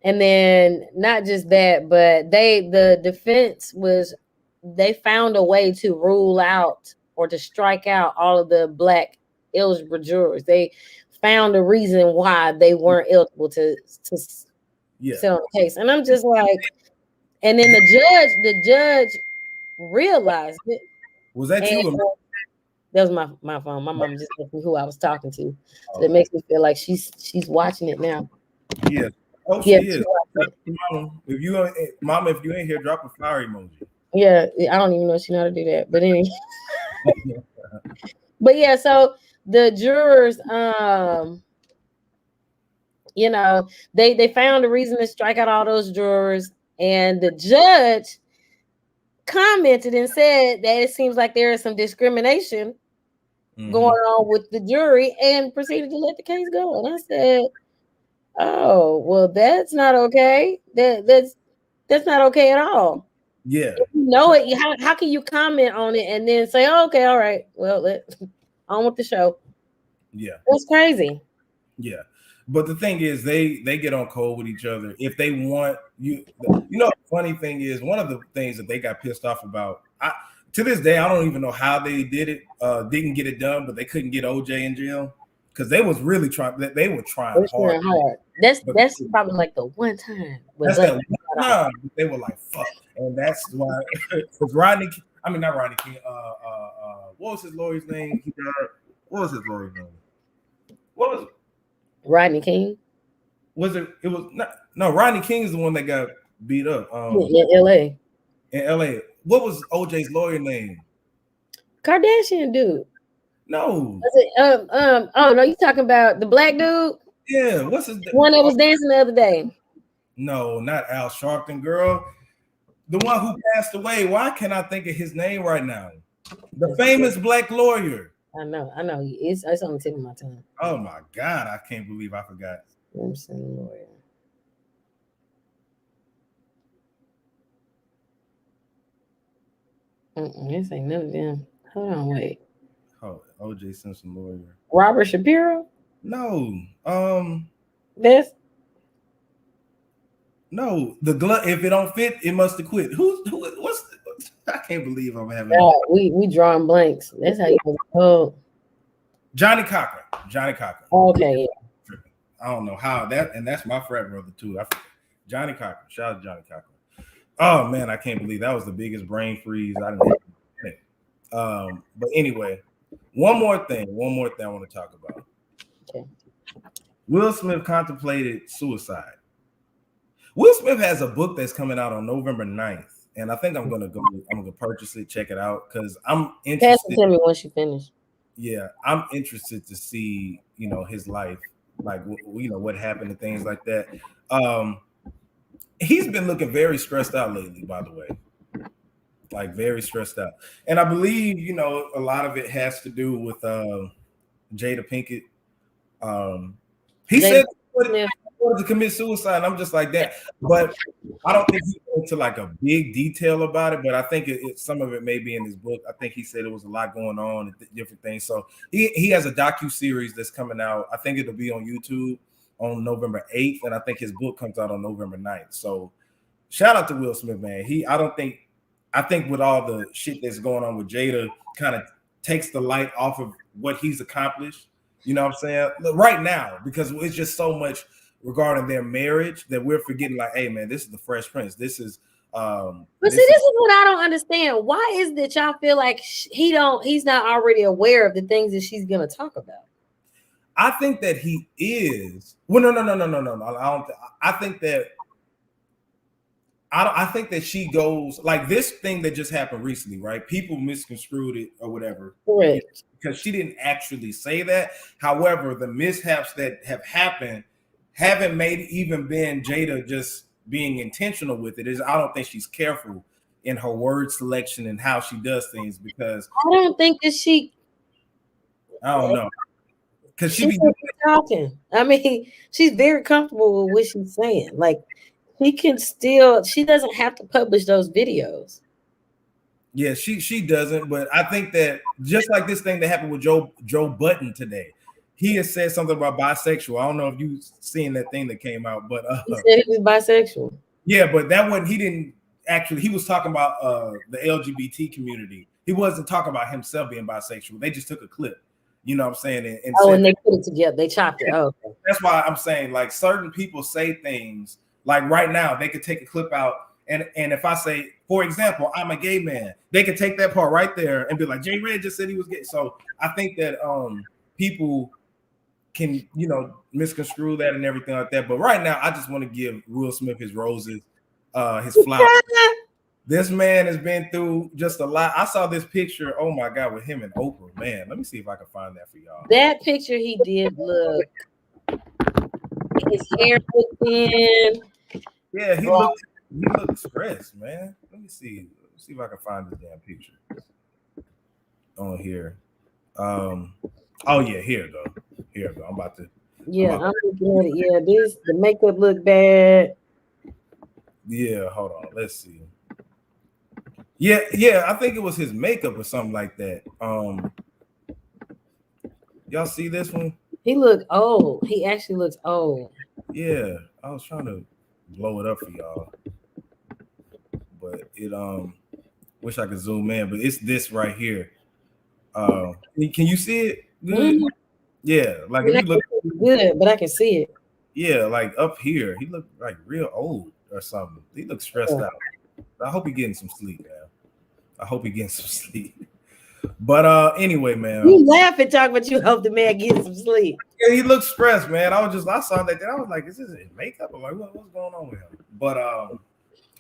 And then not just that, but the defense was they found a way to rule out or to strike out all of the black eligible jurors. They found a reason why they weren't eligible to sit on the case. And I'm just like, and then the judge realized it. Was that you? That was my phone. My mom just asked me who I was talking to. So it makes me feel like she's watching it now. Yeah. Oh, she is. If you ain't here, drop a fire emoji. Yeah, I don't even know if she know how to do that. But anyway. But yeah, so the jurors, you know, they found a reason to strike out all those jurors, and the judge commented and said that it seems like there is some discrimination going on with the jury, and proceeded to let the case go. And I said, oh, well, that's not okay. That's not okay at all. Yeah. If you know it, how can you comment on it and then say, oh, okay, all right, well, on with the show. Yeah. That's crazy. Yeah. But the thing is, they get on cold with each other. If they want you know, the funny thing is, one of the things that they got pissed off about, to this day, I don't even know how they didn't get it done, but they couldn't get OJ in jail because they was really trying. They were trying hard. That's probably like the one time. They were like, fuck. And that's why, because not Rodney King. What was his lawyer's name? What was his lawyer's name? What was it? Rodney King? Was it? It was not. No, Rodney King is the one that got beat up. In LA. In LA. What was OJ's lawyer name? Kardashian dude. No. Was it, oh no, you talking about the black dude? Yeah. What's his one that was dancing the other day? No, not Al Sharpton, girl. The one who passed away. Why can't I think of his name right now? The famous black lawyer. I know. It's on the tip of my tongue. Oh my God, I can't believe I forgot. Lawyer. This ain't none of them. Hold on, wait. Oh, O.J. Simpson lawyer. Robert Shapiro? No. This? No. The glove. If it don't fit, it must have quit. What's? I can't believe I'm having. We drawing blanks. That's how you call. Johnny Cochran. Johnny Cochran. Okay. Yeah. I don't know how that, and that's my frat brother too. Johnny Cochran. Shout out to Johnny Cochran. Oh man, I can't believe that was the biggest brain freeze I didn't have. But anyway, one more thing I want to talk about. Okay. Will Smith contemplated suicide. Will Smith has a book that's coming out on November 9th, and I think I'm gonna purchase it, check it out, because I'm interested. Pass it to me once you finish. Yeah, I'm interested to see, his life, like, what happened and things like that. He's been looking very stressed out lately, by the way, like very stressed out. And I believe, a lot of it has to do with Jada Pinkett. He said he wanted to commit suicide, and I'm just like that. But I don't think he went into like a big detail about it, but I think some of it may be in his book. I think he said it was a lot going on and different things. So he has a docu-series that's coming out. I think it'll be on YouTube on November 8th, and I think his book comes out on November 9th. So shout out to Will Smith, man. I think with all the shit that's going on with Jada, kind of takes the light off of what he's accomplished. You know what I'm saying? Right now, because it's just so much regarding their marriage that we're forgetting, like, hey man, this is the Fresh Prince. This is but this is what I don't understand. Why is that y'all feel like he's not already aware of the things that she's gonna talk about? I think that he is. Well, no. I think that I think that she goes like this thing that just happened recently, right? People misconstrued it or whatever. Correct. Because she didn't actually say that. However, the mishaps that have happened haven't made even been Jada just being intentional with it. I don't think she's careful in her word selection and how she does things because I don't think that she. I don't know. Because she be talking. I mean, she's very comfortable with what she's saying. Like, she doesn't have to publish those videos. Yeah, she doesn't, but I think that just like this thing that happened with Joe Budden today, he has said something about bisexual. I don't know if you've seen that thing that came out, but he said he was bisexual. Yeah, but that one he didn't actually. He was talking about the LGBT community. He wasn't talking about himself being bisexual. They just took a clip. You know what I'm saying? And they put it together. They chopped it. Oh, okay. That's why I'm saying like certain people say things like right now they could take a clip out and if I say, for example, I'm a gay man, they could take that part right there and be like, J Red just said he was gay. So I think that people can misconstrue that and everything like that. But right now, I just want to give Will Smith his roses, his flowers. This man has been through just a lot. I saw this picture, oh my God, with him and Oprah. Man, let me see if I can find that for y'all. That picture he did look, his hair looked thin. Yeah, he looked stressed, man. Let me see if I can find this damn picture on here. Oh yeah, here it go. I'm about to. Yeah, I'm looking at it. Yeah, the makeup look bad. Yeah, hold on. Let's see. Yeah, I think it was his makeup or something like that. Y'all see this one? He looked old. He actually looks old. Yeah, I was trying to blow it up for y'all, but it wish I could zoom in, but it's this right here. Can you see it? Good? Mm-hmm. Yeah, like if you look good, but I can see it. Yeah, like up here, he looked like real old or something. He looks stressed out. I hope he's getting some sleep, man. But anyway, man. You laugh and talk, but you hope the man gets some sleep. Yeah, he looks stressed, man. I saw that. I was like, is this makeup? Or like, what's going on with him? But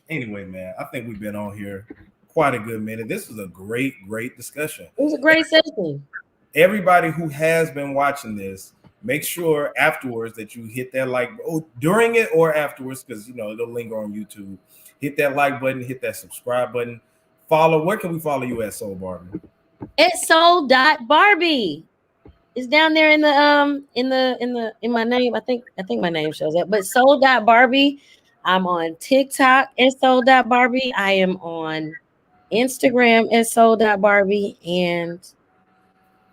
anyway, man, I think we've been on here quite a good minute. This was a great discussion. It was a great session. Everybody who has been watching this, make sure afterwards that you hit that like during it or afterwards, because it'll linger on YouTube. Hit that like button, hit that subscribe button. Follow. Where can we follow you at, Soul Barbie? At soul.barbie. It's down there in my name. I think my name shows up. But soul.barbie. I'm on TikTok at soul.barbie. I am on Instagram at soul.barbie, and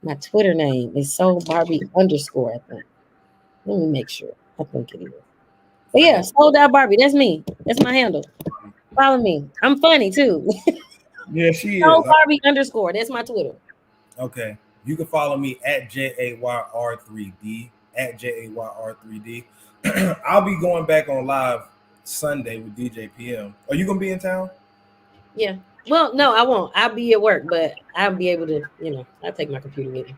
my Twitter name is soulbarbie_, I think. Let me make sure. I think it is. But yeah, soul.barbie. That's me. That's my handle. Follow me. I'm funny too. Yeah, she is. Soulbarbie_. That's my Twitter. Okay. You can follow me at JAYR3D. At JAYR3D. I'll be going back on live Sunday with DJ PM. Are you gonna be in town? Yeah. Well, no, I won't. I'll be at work, but I'll be able to, I'll take my computer with me.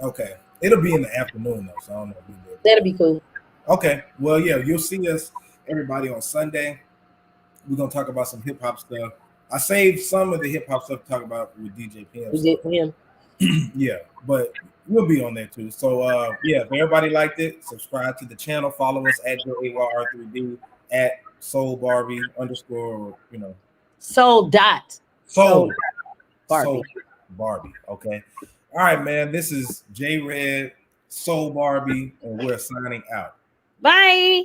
Okay. It'll be in the afternoon though, so I don't know if we will. That'll be cool. Okay. Well, yeah, you'll see us, everybody, on Sunday. We're gonna talk about some hip hop stuff. I saved some of the hip hop stuff to talk about with DJ PM. Yeah, but we'll be on there too. So yeah, if everybody liked it, subscribe to the channel, follow us at JAYR3D, at Soul Barbie _ Soul Barbie. Okay. All right, man. This is J Red, Soul Barbie, and we're signing out. Bye.